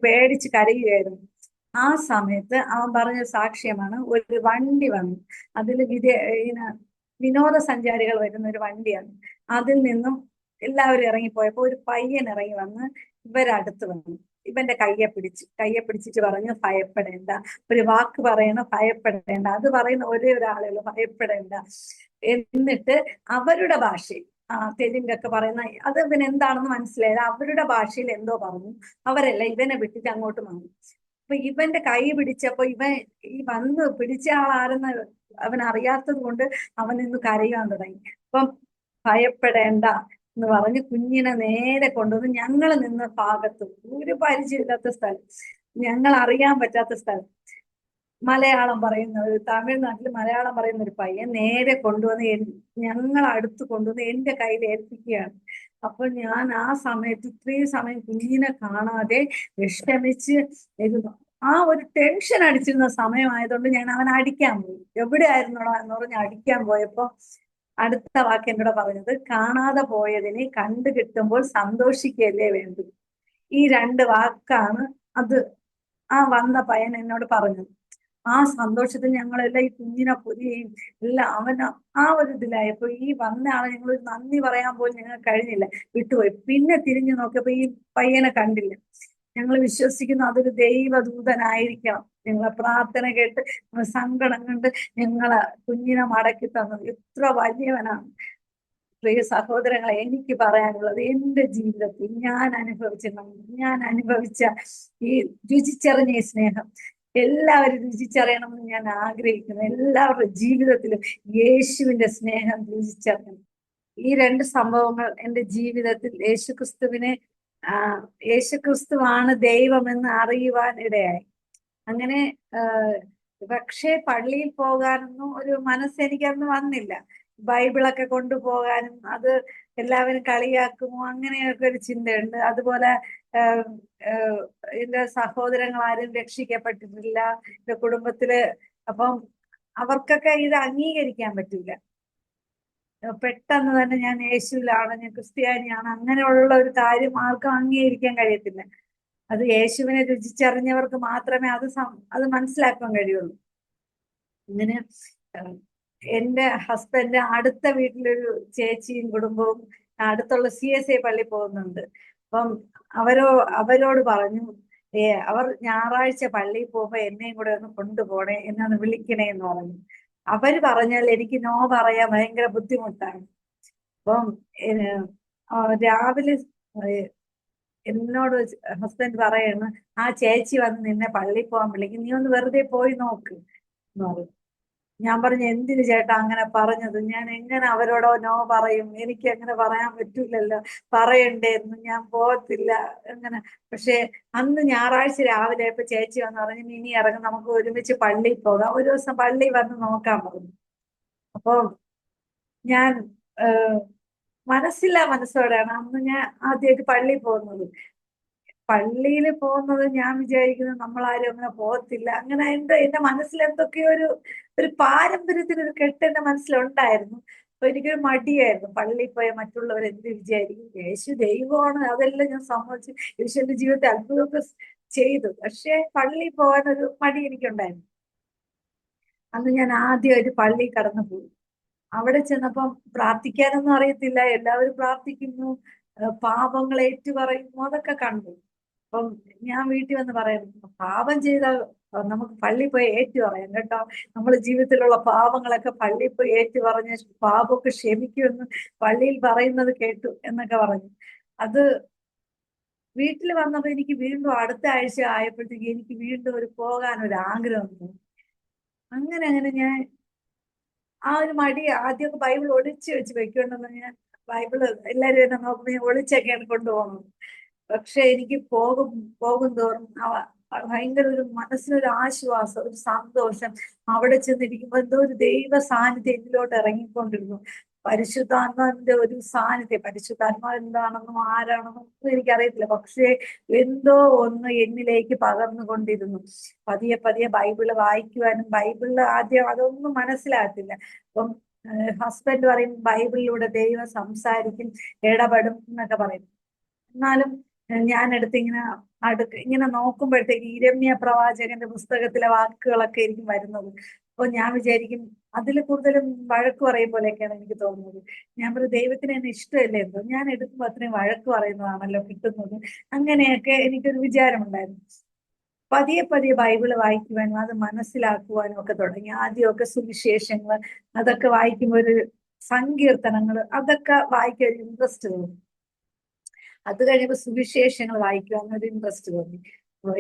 Speaker 2: പേടിച്ച് കരയുകയായിരുന്നു. ആ സമയത്ത് അവൻ പറഞ്ഞ സാക്ഷ്യമാണ്, ഒരു വണ്ടി വന്നു. അതിൽ വിനോദസഞ്ചാരികൾ വരുന്ന ഒരു വണ്ടിയാണ്. അതിൽ നിന്നും എല്ലാവരും ഇറങ്ങിപ്പോയപ്പോ ഒരു പയ്യൻ ഇറങ്ങി വന്ന് ഇവരടുത്ത് വന്നു. ഇവന്റെ കയ്യെ പിടിച്ചിട്ട് പറഞ്ഞു ഭയപ്പെടേണ്ട, ഒരു വാക്ക് പറയണ ഭയപ്പെടേണ്ട, അത് പറയുന്ന ഒരേ ഒരാളേ ഉള്ളൂ, ഭയപ്പെടേണ്ട. എന്നിട്ട് അവരുടെ ഭാഷയിൽ തെലുങ്കൊക്കെ പറയുന്ന അത് ഇവൻ എന്താണെന്ന് മനസ്സിലായത്. അവരുടെ ഭാഷയിൽ എന്തോ പറഞ്ഞു. അവരെല്ലാം ഇവനെ വിട്ടിട്ട് അങ്ങോട്ട് മാറി. അപ്പൊ ഇവന്റെ കൈ പിടിച്ചപ്പോ ഇവൻ ഈ വന്ന് പിടിച്ച ആളാരെന്ന് അവൻ അറിയാത്തത് കൊണ്ട് അവൻ നിന്ന് കരയാൻ തുടങ്ങി. അപ്പം ഭയപ്പെടേണ്ട എന്ന് പറഞ്ഞ് കുഞ്ഞിനെ നേരെ കൊണ്ടുവന്ന് ഞങ്ങൾ നിന്ന ഭാഗത്ത്, ഒരു പരിചയമില്ലാത്ത സ്ഥലം, ഞങ്ങൾ അറിയാൻ പറ്റാത്ത സ്ഥലം, മലയാളം പറയുന്ന ഒരു തമിഴ്നാട്ടിൽ മലയാളം പറയുന്ന ഒരു പയ്യൻ നേരെ കൊണ്ടുവന്ന് ഞങ്ങൾ അടുത്ത് കൊണ്ടുവന്ന് എന്റെ കയ്യിൽ ഏൽപ്പിക്കുകയാണ്. അപ്പൊ ഞാൻ ആ സമയത്ത് ഇത്രയും സമയം കുഞ്ഞിനെ കാണാതെ വിഷമിച്ച് ആ ഒരു ടെൻഷൻ അടിച്ചിരുന്ന സമയമായതുകൊണ്ട് ഞാൻ അവൻ അടിക്കാൻ പോയി. എവിടെ ആയിരുന്നോടാ എന്ന് പറഞ്ഞ് അടിക്കാൻ പോയപ്പോ അടുത്ത വാക്ക് എന്നോട് പറഞ്ഞത്, കാണാതെ പോയതിനെ കണ്ടു കിട്ടുമ്പോൾ സന്തോഷിക്കല്ലേ വേണ്ടു. ഈ 2 വാക്കാണ് അത് ആ വന്ന പയ്യൻ എന്നോട് പറഞ്ഞത്. ആ സന്തോഷത്തിൽ ഞങ്ങളെല്ലാം ഈ കുഞ്ഞിനെ പൊതിയും എല്ലാം അവന് ആ ഒരു ഇതിലായപ്പോ ഈ വന്ന ആളെ ഞങ്ങൾ നന്ദി പറയാൻ പോലും ഞങ്ങൾക്ക് കഴിഞ്ഞില്ല, വിട്ടുപോയി. പിന്നെ തിരിഞ്ഞു നോക്കിയപ്പോ ഈ പയ്യനെ കണ്ടില്ല. ഞങ്ങൾ വിശ്വസിക്കുന്നു അതൊരു ദൈവദൂതനായിരിക്കണം. ഞങ്ങളെ പ്രാർത്ഥന കേട്ട് സങ്കടം കണ്ട് ഞങ്ങളെ കുഞ്ഞിനെ മടക്കി തന്നത്. എത്ര വലിയവനാണ്. പ്രിയ സഹോദരങ്ങളെ, എനിക്ക് പറയാനുള്ളത് എൻ്റെ ജീവിതത്തിൽ ഞാൻ അനുഭവിച്ച ഈ രുചിച്ചറിഞ്ഞ ഈ സ്നേഹം എല്ലാവരും രുചിച്ചറിയണമെന്ന് ഞാൻ ആഗ്രഹിക്കുന്നു. എല്ലാവരുടെ ജീവിതത്തിലും യേശുവിന്റെ സ്നേഹം രുചിച്ചറിയണം. ഈ രണ്ട് സംഭവങ്ങൾ എൻ്റെ ജീവിതത്തിൽ യേശുക്രിസ്തുവാണ് ദൈവമെന്ന് അറിയുവാൻ ഇടയായി. അങ്ങനെ പക്ഷേ പള്ളിയിൽ പോകാനൊന്നും ഒരു മനസ്സ് എനിക്കന്ന് വന്നില്ല. ബൈബിളൊക്കെ കൊണ്ടുപോകാനും അത് എല്ലാവരും കളിയാക്കുമോ അങ്ങനെയൊക്കെ ഒരു ചിന്തയുണ്ട്. അതുപോലെ എന്റെ സഹോദരങ്ങൾ ആരും രക്ഷിക്കപ്പെട്ടിട്ടില്ല എന്റെ കുടുംബത്തില്. അപ്പം അവർക്കൊക്കെ ഇത് അംഗീകരിക്കാൻ പറ്റില്ല. പെട്ടെന്ന് തന്നെ ഞാൻ യേശുവിലാണ്, ഞാൻ ക്രിസ്ത്യാനിയാണ്, അങ്ങനെയുള്ള ഒരു കാര്യം ആർക്കും അംഗീകരിക്കാൻ കഴിയത്തില്ല. അത് യേശുവിനെ രുചിച്ചറിഞ്ഞവർക്ക് മാത്രമേ അത് മനസ്സിലാക്കാൻ കഴിയുള്ളൂ. ഇങ്ങനെ എൻ്റെ ഹസ്ബൻഡ് അടുത്ത വീട്ടിലൊരു ചേച്ചിയും കുടുംബവും അടുത്തുള്ള CSI പള്ളി പോകുന്നുണ്ട്. അപ്പം അവരോട് പറഞ്ഞു, അവർ ഞായറാഴ്ച പള്ളിയിൽ പോകുമ്പോ എന്നെയും കൂടെ ഒന്ന് കൊണ്ടുപോണേ, എന്നെ ഒന്ന് വിളിക്കണേ എന്ന് പറഞ്ഞു. അവര് പറഞ്ഞാൽ എനിക്ക് നോ പറയാൻ ഭയങ്കര ബുദ്ധിമുട്ടാണ്. അപ്പം രാവിലെ എന്നോട് ഹസ്ബൻഡ് പറയാണ്, ആ ചേച്ചി വന്ന് നിന്നെ പള്ളിയിൽ പോകാൻ വിളിക്കും, നീ ഒന്ന് വെറുതെ പോയി നോക്ക് എന്ന് പറയും. ഞാൻ പറഞ്ഞു, എന്തിനു ചേട്ടാ അങ്ങനെ പറഞ്ഞത്? ഞാൻ എങ്ങനെ അവരോടോ നോ പറയും? എനിക്ക് അങ്ങനെ പറയാൻ പറ്റൂലല്ലോ, പറയണ്ടേന്ന്. ഞാൻ പോകത്തില്ല അങ്ങനെ. പക്ഷെ അന്ന് ഞായറാഴ്ച രാവിലെ ഇപ്പൊ ചേച്ചി വന്ന് പറഞ്ഞു, ഇനി ഇറങ്ങും, നമുക്ക് ഒരുമിച്ച് പള്ളിയിൽ പോകാം, ഒരു ദിവസം പള്ളിയിൽ വന്ന് നോക്കാൻ പറഞ്ഞു. അപ്പൊ ഞാൻ മനസ്സോടെയാണ് അന്ന് ഞാൻ ആദ്യമായിട്ട് പള്ളിയിൽ പോകുന്നത്. പള്ളിയിൽ പോകുന്നത് ഞാൻ വിചാരിക്കുന്നത് നമ്മളാരും അങ്ങനെ പോകത്തില്ല. അങ്ങനെ എന്റെ മനസ്സിൽ എന്തൊക്കെയോ ഒരു പാരമ്പര്യത്തിന് ഒരു കെട്ട് എന്റെ മനസ്സിലുണ്ടായിരുന്നു. അപ്പൊ എനിക്കൊരു മടിയായിരുന്നു. പള്ളിയിൽ പോയ മറ്റുള്ളവർ എന്ത് വിചാരിക്കും? യേശു ദൈവമാണ്, അതെല്ലാം ഞാൻ സമ്മതിച്ചു. യേശു എന്റെ ജീവിതത്തിൽ അത്ഭുതമൊക്കെ ചെയ്തു. പക്ഷെ പള്ളിയിൽ പോകാനൊരു മടി എനിക്കുണ്ടായിരുന്നു. അന്ന് ഞാൻ ആദ്യമായിട്ട് പള്ളിയിൽ കടന്നു പോയി. അവിടെ ചെന്നപ്പം പ്രാർത്ഥിക്കാനൊന്നും അറിയത്തില്ല. എല്ലാവരും പ്രാർത്ഥിക്കുന്നു, പാപങ്ങൾ ഏറ്റു പറയുന്നു, അതൊക്കെ കണ്ടു. അപ്പം ഞാൻ വീട്ടിൽ വന്ന് പറയുന്നു, പാപം ചെയ്താൽ നമുക്ക് പള്ളിയിൽ പോയി ഏറ്റു പറയാം കേട്ടോ. നമ്മൾ ജീവിതത്തിലുള്ള പാപങ്ങളൊക്കെ പള്ളിയിൽ പോയി ഏറ്റു പറഞ്ഞ് പാപമൊക്കെ ക്ഷമിക്കുമെന്ന് പള്ളിയിൽ പറയുന്നത് കേട്ടു എന്നൊക്കെ പറഞ്ഞു. അത് വീട്ടിൽ വന്നപ്പോ എനിക്ക് വീണ്ടും അടുത്ത ആഴ്ച ആയപ്പോഴത്തേക്ക് എനിക്ക് വീണ്ടും പോകാൻ ഒരു ആഗ്രഹം തോന്നി. അങ്ങനെ ഞാൻ ആ ഒരു മടി ആദ്യമൊക്കെ ബൈബിൾ ഒളിച്ചു വെച്ച് വെക്കുകൊണ്ടെന്ന് ഞാൻ ബൈബിള് എല്ലാവരും എന്നെ നോക്കുമ്പോൾ ഞാൻ ഒളിച്ചൊക്കെയാണ് കൊണ്ടുപോകുന്നത്. പക്ഷെ എനിക്ക് പോകും തോറും ഭയങ്കര ഒരു മനസ്സിനൊരു ആശ്വാസം, ഒരു സന്തോഷം. അവിടെ ചെന്നിരിക്കുമ്പോൾ എന്തോ ഒരു ദൈവ സാന്നിധ്യം ഇതിലോട്ട് ഇറങ്ങിക്കൊണ്ടിരുന്നു. പരിശുദ്ധാത്മാവിന്റെ ഒരു സാന്നിധ്യം. പരിശുദ്ധാത്മാവ് എന്താണെന്നും ആരാണെന്നും ഒന്നും എനിക്കറിയത്തില്ല. പക്ഷേ എന്തോ ഒന്ന് എന്നിലേക്ക് പകർന്നുകൊണ്ടിരുന്നു. പതിയെ ബൈബിള് വായിക്കുവാനും, ബൈബിളിൽ ആദ്യം അതൊന്നും മനസ്സിലാകത്തില്ല. അപ്പം ഹസ്ബൻഡ് പറയും, ബൈബിളിലൂടെ ദൈവം സംസാരിക്കും, ഇടപെടും എന്നൊക്കെ പറയും. എന്നാലും ഞാൻ ഇങ്ങനെ നോക്കുമ്പോഴത്തേക്ക് ഇരമ്യ പ്രവാചകന്റെ പുസ്തകത്തിലെ വാക്കുകളൊക്കെ എനിക്ക് വരുന്നത്. അപ്പൊ ഞാൻ വിചാരിക്കും അതിൽ കൂടുതലും വഴക്ക് പറയും പോലെയൊക്കെയാണ് എനിക്ക് തോന്നുന്നത്. ഞാൻ പറയും, ദൈവത്തിന് എന്നെ ഇഷ്ടമല്ലേ എന്തോ, ഞാൻ എടുക്കുമ്പോൾ അത്രയും വഴക്ക് പറയുന്നതാണല്ലോ കിട്ടുന്നത്. അങ്ങനെയൊക്കെ എനിക്കൊരു വിചാരമുണ്ടായിരുന്നു. പതിയെ ബൈബിള് വായിക്കുവാനും അത് മനസ്സിലാക്കുവാനും ഒക്കെ തുടങ്ങി. ആദ്യമൊക്കെ സുവിശേഷങ്ങൾ അതൊക്കെ വായിക്കുമ്പോൾ ഒരു സങ്കീർത്തനങ്ങൾ അതൊക്കെ വായിക്കാൻ ഒരു ഇൻട്രസ്റ്റ് തോന്നി. അത് കഴിയുമ്പോൾ സുവിശേഷങ്ങൾ വായിക്കുവാൻ ഒരു ഇൻട്രസ്റ്റ് തോന്നി.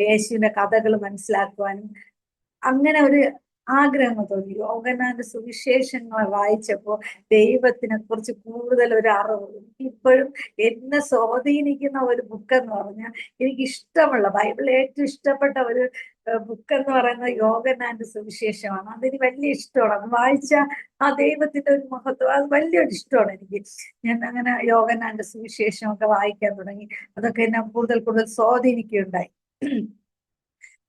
Speaker 2: യേശുവിന്റെ കഥകൾ മനസ്സിലാക്കുവാനും അങ്ങനെ ഒരു ആഗ്രഹങ്ങൾ തോന്നി. യോഹന്നാന്റെ സുവിശേഷങ്ങൾ വായിച്ചപ്പോ ദൈവത്തിനെ കുറിച്ച് കൂടുതൽ ഒരു അറിവ്. ഇപ്പോഴും എന്നെ സ്വാധീനിക്കുന്ന ഒരു ബുക്ക് എന്ന് പറഞ്ഞാൽ, എനിക്ക് ഇഷ്ടമുള്ള ബൈബിൾ ഏറ്റവും ഇഷ്ടപ്പെട്ട ഒരു ബുക്ക് എന്ന് പറയുന്നത് യോഹന്നാന്റെ സുവിശേഷമാണ്. അതെനിക്ക് വലിയ ഇഷ്ടമാണ്. അത് വായിച്ച ആ ദൈവത്തിന്റെ ഒരു മഹത്വം, അത് വലിയൊരു ഇഷ്ടമാണ് എനിക്ക്. ഞാൻ അങ്ങനെ യോഹന്നാന്റെ സുവിശേഷമൊക്കെ വായിക്കാൻ തുടങ്ങി. അതൊക്കെ എന്നെ കൂടുതൽ സ്വാധീനിക്കുകയുണ്ടായി.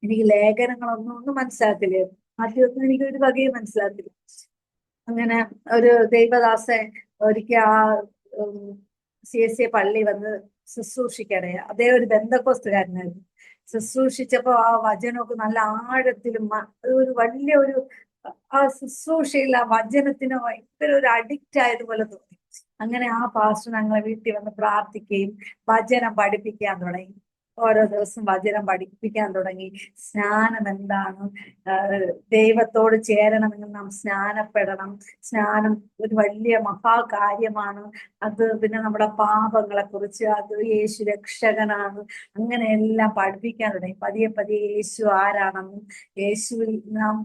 Speaker 2: എനിക്ക് ലേഖനങ്ങളൊന്നും മനസ്സിലാക്കില്ലായിരുന്നു. ആദ്യമൊന്നും എനിക്ക് ഒരു വകയും മനസ്സിലാക്കില്ല. അങ്ങനെ ഒരു ദൈവദാസൻ ഒരിക്കൽ ആ CSI പള്ളി വന്ന് ശുശ്രൂഷിക്കണേ. അതേ ഒരു ബന്ധക്കോസ്തുകാരനായിരുന്നു. ശുശ്രൂഷിച്ചപ്പോ ആ വചനമൊക്കെ നല്ല ആഴത്തിലും ഒരു വലിയ ആ ശുശ്രൂഷയിൽ ആ വചനത്തിന് ഭയങ്കര ഒരു അഡിക്റ്റ് ആയതുപോലെ തോന്നി. അങ്ങനെ ആ പാസ്റ്റർ ഞങ്ങളെ വീട്ടിൽ വന്ന് പ്രാർത്ഥിക്കുകയും വചനം പഠിപ്പിക്കാൻ തുടങ്ങി. ഓരോ ദിവസം വചനം പഠിപ്പിക്കാൻ തുടങ്ങി. സ്നാനം എന്താണ്, ദൈവത്തോട് ചേരണമെങ്കിൽ നാം സ്നാനപ്പെടണം, സ്നാനം ഒരു വലിയ മഹാകാര്യമാണ്, അത് പിന്നെ നമ്മുടെ പാപങ്ങളെ കുറിച്ച്, അത് യേശു രക്ഷകനാണ്, അങ്ങനെ എല്ലാം പഠിപ്പിക്കാൻ തുടങ്ങി. പതിയെ പതിയെ യേശു ആരാണെന്നും, യേശുവിൽ നാം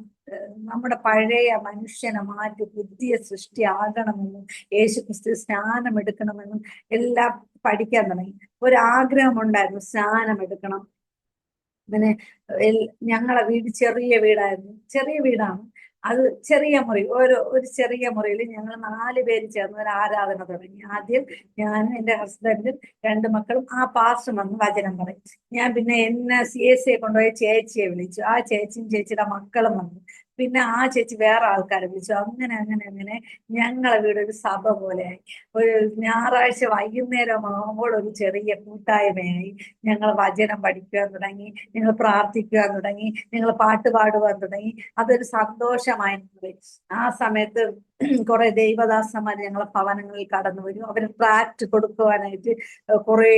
Speaker 2: നമ്മുടെ പഴയ മനുഷ്യനെ മാറ്റി പുതിയ സൃഷ്ടി ആകണമെന്നും, യേശു ക്രിസ്തു സ്നാനം എടുക്കണമെന്നും എല്ലാം പഠിക്കാൻ തുടങ്ങി. ഒരാഗ്രഹം ഉണ്ടായിരുന്നു, സ്നാനം എടുക്കണം. അങ്ങനെ ഞങ്ങളെ വീട് ചെറിയ വീടായിരുന്നു, ചെറിയ വീടാണ്. അത് ചെറിയ മുറി, ഒരു ചെറിയ മുറിയിൽ ഞങ്ങൾ 4 പേര് ചേർന്ന് ഒരു ആരാധന തുടങ്ങി. ആദ്യം ഞാനും എൻ്റെ ഹസ്ബൻഡും 2 മക്കളും, ആ പാസ്റ്റർ വന്ന് വചനം പറയും. ഞാൻ പിന്നെ എന്നെ CSA കൊണ്ടുപോയി ചേച്ചിയെ വിളിച്ചു. ആ ചേച്ചിയും ചേച്ചിയുടെ മക്കളും വന്നു. പിന്നെ ആ ചേച്ചി വേറെ ആൾക്കാരെ വിളിച്ചു. അങ്ങനെ അങ്ങനെ അങ്ങനെ ഞങ്ങളെ വീട് ഒരു സഭ പോലെയായി. ഒരു ഞായറാഴ്ച വൈകുന്നേരം ആകുമ്പോൾ ഒരു ചെറിയ കൂട്ടായ്മയായി. ഞങ്ങൾ വചനം പഠിക്കുവാൻ തുടങ്ങി, ഞങ്ങൾ പ്രാർത്ഥിക്കുവാൻ തുടങ്ങി, ഞങ്ങൾ പാട്ട് പാടുവാൻ തുടങ്ങി. അതൊരു സന്തോഷമായിരുന്നു. ആ സമയത്ത് കുറെ ദൈവദാസന്മാർ ഞങ്ങളെ ഭവനങ്ങളിൽ കടന്നു വരും. അവർ ട്രാക്ട് കൊടുക്കുവാനായിട്ട് കുറെ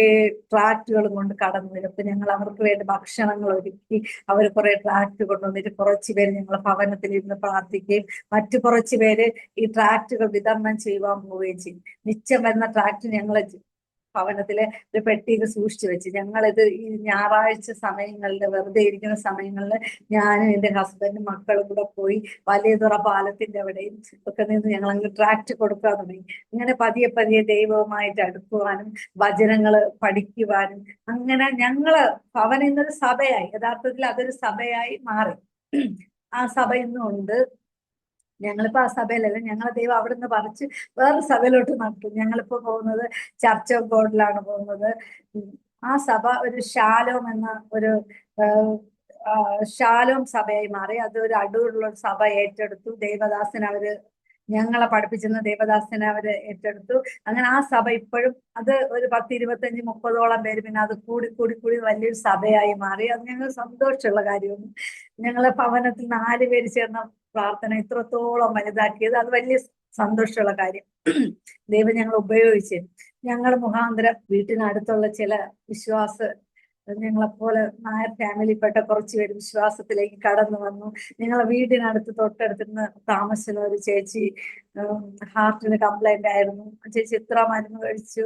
Speaker 2: ട്രാക്റ്റുകളും കൊണ്ട് കടന്നു വരും. അപ്പൊ ഞങ്ങൾ അവർക്ക് വേണ്ടി ഭക്ഷണങ്ങൾ ഒരുക്കി. അവർ കുറെ ട്രാക്ട് കൊണ്ടുവന്നിട്ട് കുറച്ച് പേര് ഞങ്ങളെ ഭവനത്തിൽ ഇരുന്ന് പ്രാർത്ഥിക്കുകയും മറ്റു കുറച്ച് പേര് ഈ ട്രാക്റ്റുകൾ വിതരണം ചെയ്യുവാൻ പോവുകയും ചെയ്യും. മിച്ചം വരുന്ന ട്രാക്ട് ഞങ്ങൾ ഭവനത്തിലെ ഒരു പെട്ടിയിൽ സൂക്ഷിച്ചു വെച്ച്, ഞങ്ങളിത് ഈ ഞായറാഴ്ച സമയങ്ങളിൽ, വെറുതെ ഇരിക്കുന്ന സമയങ്ങളിൽ ഞാനും എൻ്റെ ഹസ്ബൻഡും മക്കളും കൂടെ പോയി വലിയതുറ പാലത്തിന്റെ അവിടെയും ഒക്കെ നിന്ന് ഞങ്ങൾ അങ്ങ് ട്രാക്ട് കൊടുക്കാൻ തുടങ്ങി. അങ്ങനെ പതിയെ പതിയെ ദൈവവുമായിട്ട് അടുക്കുവാനും വചനങ്ങൾ പഠിക്കുവാനും, അങ്ങനെ ഞങ്ങള് ഭവനം ഇന്നൊരു സഭയായി. യഥാർത്ഥത്തിൽ അതൊരു സഭയായി മാറി. ആ സഭ ഇന്നും ഉണ്ട്. ഞങ്ങളിപ്പോ ആ സഭയിലല്ല, ഞങ്ങളെ ദൈവം അവിടുന്ന് പറിച്ച് വേറെ സഭയിലോട്ട് നട്ടു. ഞങ്ങളിപ്പോ പോകുന്നത് ചർച്ച് ഓഫ് ഗോഡിലാണ് പോകുന്നത്. ആ സഭ ഒരു ഷാലോം എന്ന ഒരു ഷാലോം സഭയായി മാറി. അത് ഒരു അടൂരുള്ള ഒരു സഭ ഏറ്റെടുത്തു. ദേവദാസൻ അവര് ഞങ്ങളെ പഠിപ്പിച്ചിരുന്ന ദേവദാസനെ അവര് ഏറ്റെടുത്തു. അങ്ങനെ ആ സഭ ഇപ്പോഴും അത് ഒരു 10, 25, 30ഓളം പേര്, പിന്നെ അത് കൂടി കൂടി കൂടി വലിയൊരു സഭയായി മാറി. അത് ഞങ്ങൾ സന്തോഷമുള്ള കാര്യമാണ്. ഞങ്ങളെ ഭവനത്തിൽ 4 പേര് ചേർന്ന പ്രാർത്ഥന ഇത്രത്തോളം വലുതാക്കിയത് അത് വലിയ സന്തോഷമുള്ള കാര്യം. ദൈവം ഞങ്ങൾ ഉപയോഗിച്ച്, ഞങ്ങൾ മുഖാന്തരം വീട്ടിനടുത്തുള്ള ചില വിശ്വാസ, ഞങ്ങളെപ്പോലെ നായർ ഫാമിലിപ്പെട്ട കുറച്ച് പേര് വിശ്വാസത്തിലേക്ക് കടന്നു വന്നു. ഞങ്ങളെ വീടിനടുത്ത് തൊട്ടടുത്തിരുന്ന് താമസിക്കുന്ന ഒരു ചേച്ചി ഹാർട്ടിന് കംപ്ലൈന്റ് ആയിരുന്നു. ചേച്ചി ഇത്ര മരുന്ന് കഴിച്ചു,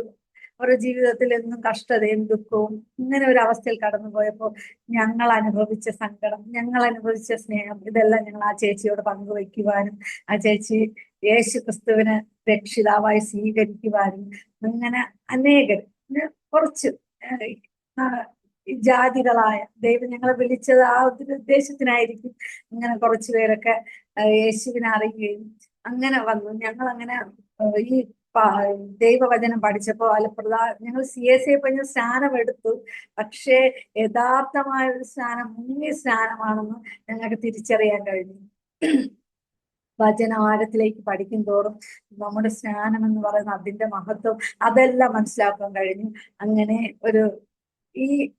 Speaker 2: അവരുടെ ജീവിതത്തിൽ എന്നും കഷ്ടതയും ദുഃഖവും ഇങ്ങനെ ഒരു അവസ്ഥയിൽ കടന്നു പോയപ്പോൾ ഞങ്ങൾ അനുഭവിച്ച സങ്കടം, ഞങ്ങൾ അനുഭവിച്ച സ്നേഹം, ഇതെല്ലാം ഞങ്ങൾ ആ ചേച്ചിയോട് പങ്കുവയ്ക്കുവാനും ആ ചേച്ചി യേശു ക്രിസ്തുവിനെ രക്ഷിതാവായി സ്വീകരിക്കുവാനും, അങ്ങനെ അനേകർ, കുറച്ച് ജാതികളായ, ദൈവം ഞങ്ങളെ വിളിച്ചത് ആ ഒരു ഉദ്ദേശത്തിനായിരിക്കും. അങ്ങനെ കുറച്ചു പേരൊക്കെ യേശുവിനെ അറിയുകയും അങ്ങനെ വന്നു. ഞങ്ങൾ അങ്ങനെ ഈ ദൈവവചനം പഠിച്ചപ്പോ ഞങ്ങൾ CSA കഴിഞ്ഞ സ്നാനം എടുത്തു. പക്ഷേ യഥാർത്ഥമായ ഒരു സ്നാനം മുങ്ങിയ സ്നാനമാണെന്ന് ഞങ്ങൾക്ക് തിരിച്ചറിയാൻ കഴിഞ്ഞു. വചന ആഴത്തിലേക്ക് പഠിക്കും തോറും നമ്മുടെ സ്നാനം എന്ന് പറയുന്ന അതിന്റെ മഹത്വം അതെല്ലാം മനസ്സിലാക്കാൻ കഴിഞ്ഞു. അങ്ങനെ ഒരു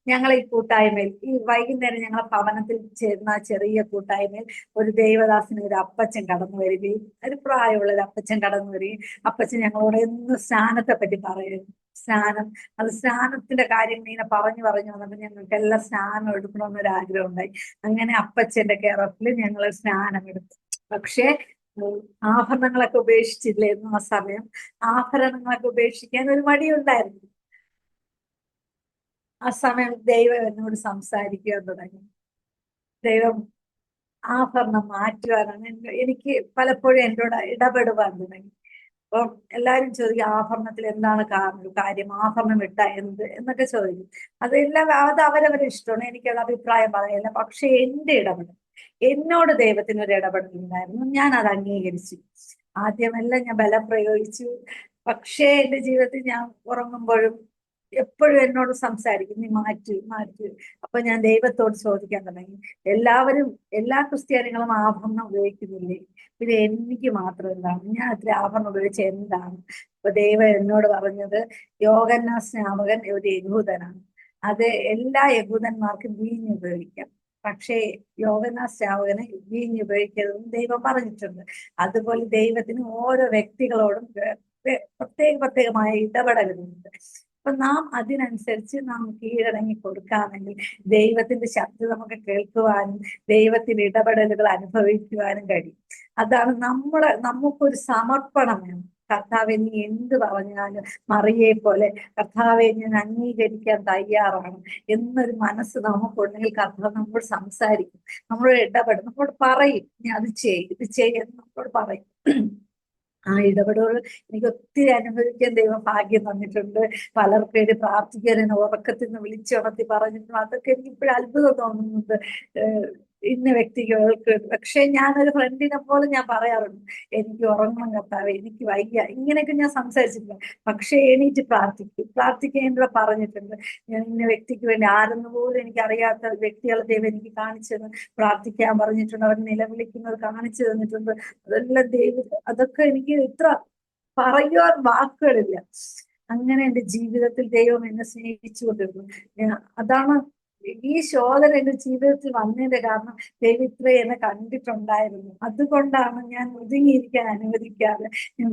Speaker 2: ഞങ്ങളെ ഈ കൂട്ടായ്മയിൽ, ഈ വൈകുന്നേരം ഞങ്ങളെ ഭവനത്തിൽ ചേർന്ന ചെറിയ കൂട്ടായ്മയിൽ ഒരു ദേവദാസിന് ഒരു അപ്പച്ചൻ കടന്നു വരികയും, ഒരു പ്രായമുള്ള ഒരു അപ്പച്ചൻ കടന്നു വരികയും, അപ്പച്ചൻ ഞങ്ങളോട് എന്നും സ്നാനത്തെ പറ്റി പറയും. സ്നാനം, അത് സ്നാനത്തിന്റെ കാര്യങ്ങൾ ഇങ്ങനെ പറഞ്ഞു വന്നപ്പോൾ ഞങ്ങൾക്ക് എല്ലാം സ്നാനം എടുക്കണമെന്നൊരു ആഗ്രഹം ഉണ്ടായി. അങ്ങനെ അപ്പച്ചന്റെ കെയറപ്പിൽ ഞങ്ങൾ സ്നാനം എടുത്തു. പക്ഷേ ആഭരണങ്ങളൊക്കെ ഉപേക്ഷിച്ചില്ലായിരുന്നു ആ സമയം. ആഭരണങ്ങളൊക്കെ ഉപേക്ഷിക്കാൻ ഒരു മടിയുണ്ടായിരുന്നു. ആ സമയം ദൈവം എന്നോട് സംസാരിക്കാൻ തുടങ്ങി. ദൈവം ആഭരണം മാറ്റുവാനാണ് എനിക്ക് പലപ്പോഴും എന്നോട് ഇടപെടുവാൻ തുടങ്ങി. അപ്പം എല്ലാവരും ചോദിക്കും ആഭരണത്തിൽ എന്താണ് കാര്യം, ആഭരണം ഇട്ട എന്ത് എന്നൊക്കെ ചോദിക്കും. അതെല്ലാം അത് അവരവരുടെ ഇഷ്ടമാണ്, എനിക്കത് അഭിപ്രായം പറയില്ല. പക്ഷെ എന്റെ ഇടപെടൽ, എന്നോട് ദൈവത്തിന് ഒരു ഇടപെടലുണ്ടായിരുന്നു, ഞാൻ അത് അംഗീകരിച്ചു. ആദ്യമെല്ലാം ഞാൻ ബലം പ്രയോഗിച്ചു. പക്ഷേ എന്റെ ജീവിതത്തിൽ ഞാൻ ഉറങ്ങുമ്പോഴും എപ്പോഴും എന്നോട് സംസാരിക്കും, നീ മാറ്റ്. അപ്പൊ ഞാൻ ദൈവത്തോട് ചോദിക്കാൻ തുടങ്ങി, എല്ലാ ക്രിസ്ത്യാനികളും ആഭരണം ഉപയോഗിക്കുന്നില്ലേ, പിന്നെ എനിക്ക് മാത്രം എന്താണ്, ഞാൻ അത്ര ആഭരണം ഉപയോഗിച്ച എന്താണ്? അപ്പൊ ദൈവം എന്നോട് പറഞ്ഞത്, യോഹന്നാൻ സ്നാപകൻ ഒരു യഹൂദനാണ്, അത് എല്ലാ യഹൂദന്മാർക്കും വീഞ്ഞ് ഉപയോഗിക്കാം, പക്ഷേ യോഹന്നാൻ സ്നാപകന് വീഞ്ഞ് ഉപയോഗിക്കരുതെന്ന് ദൈവം പറഞ്ഞിട്ടുണ്ട്. അതുപോലെ ദൈവത്തിന് ഓരോ വ്യക്തികളോടും പ്രത്യേകമായ ഇടപെടലുണ്ട്. അപ്പൊ നാം അതിനനുസരിച്ച് നാം കീഴടങ്ങി കൊടുക്കാമെങ്കിൽ ദൈവത്തിന്റെ ശബ്ദം നമുക്ക് കേൾക്കുവാനും ദൈവത്തിന്റെ ഇടപെടലുകൾ അനുഭവിക്കുവാനും കഴിയും. അതാണ് നമുക്കൊരു സമർപ്പണം വേണം. കർത്താവെ, നീ എന്ത് പറഞ്ഞാലും മറിയെ പോലെ കർത്താവെ ഞാൻ അംഗീകരിക്കാൻ തയ്യാറാണ് എന്നൊരു മനസ്സ് നമുക്കുണ്ടെങ്കിൽ കർത്താവ് നമ്മോട് സംസാരിക്കും, നമ്മളോട് ഇടപെടും, നമ്മളോട് പറയും, നീ അത് ചെയ്യ്, ഇത് ചെയ്യ് എന്ന് നമ്മളോട് പറയും. ആ ഇടപെടലുകൾ എനിക്ക് ഒത്തിരി അനുഭവിക്കാൻ ദൈവം ഭാഗ്യം തന്നിട്ടുണ്ട്. പലർക്ക് വേണ്ടി പ്രാർത്ഥിക്കാൻ എന്നെ ഉറക്കത്തിൽ നിന്ന് വിളിച്ചുണർത്തി പറഞ്ഞിട്ടുണ്ട്. അതൊക്കെ എനിക്ക് ഇപ്പോഴും അത്ഭുതം തോന്നുന്നുണ്ട്. ഇന്ന വ്യക്തികൾക്ക് പക്ഷെ ഞാനൊരു ഫ്രണ്ടിനെ പോലെ ഞാൻ പറയാറുണ്ട്, എനിക്ക് ഉറങ്ങണം കർത്താവേ, എനിക്ക് വയ്യ, ഇങ്ങനെയൊക്കെ ഞാൻ സംസാരിച്ചിട്ടില്ല. പക്ഷെ എണീറ്റ് പ്രാർത്ഥിക്കേണ്ട പറഞ്ഞിട്ടുണ്ട്. ഞാൻ ഇന്ന വ്യക്തിക്ക് വേണ്ടി ആരെന്ന് പോലും എനിക്ക് അറിയാത്ത വ്യക്തികളെ ദൈവം എനിക്ക് കാണിച്ചു തന്നു, പ്രാർത്ഥിക്കാൻ പറഞ്ഞിട്ടുണ്ട്, അവർ നിലവിളിക്കുന്നത് കാണിച്ചു തന്നിട്ടുണ്ട്. അതെല്ലാം ദൈവം, അതൊക്കെ എനിക്ക് ഇത്ര പറയുവാൻ വാക്കുകളില്ല. അങ്ങനെ എന്റെ ജീവിതത്തിൽ ദൈവം എന്നെ സ്നേഹിച്ചു കൊണ്ടിരുന്നു. അതാണ് ഈ ശോധന എന്റെ ജീവിതത്തിൽ വന്നതിന്റെ കാരണം. ദൈവം ഇത്രയും എന്നെ കണ്ടിട്ടുണ്ടായിരുന്നു. അതുകൊണ്ടാണ് ഞാൻ ഒതുങ്ങിയിരിക്കാൻ അനുവദിക്കാതെ ഞാൻ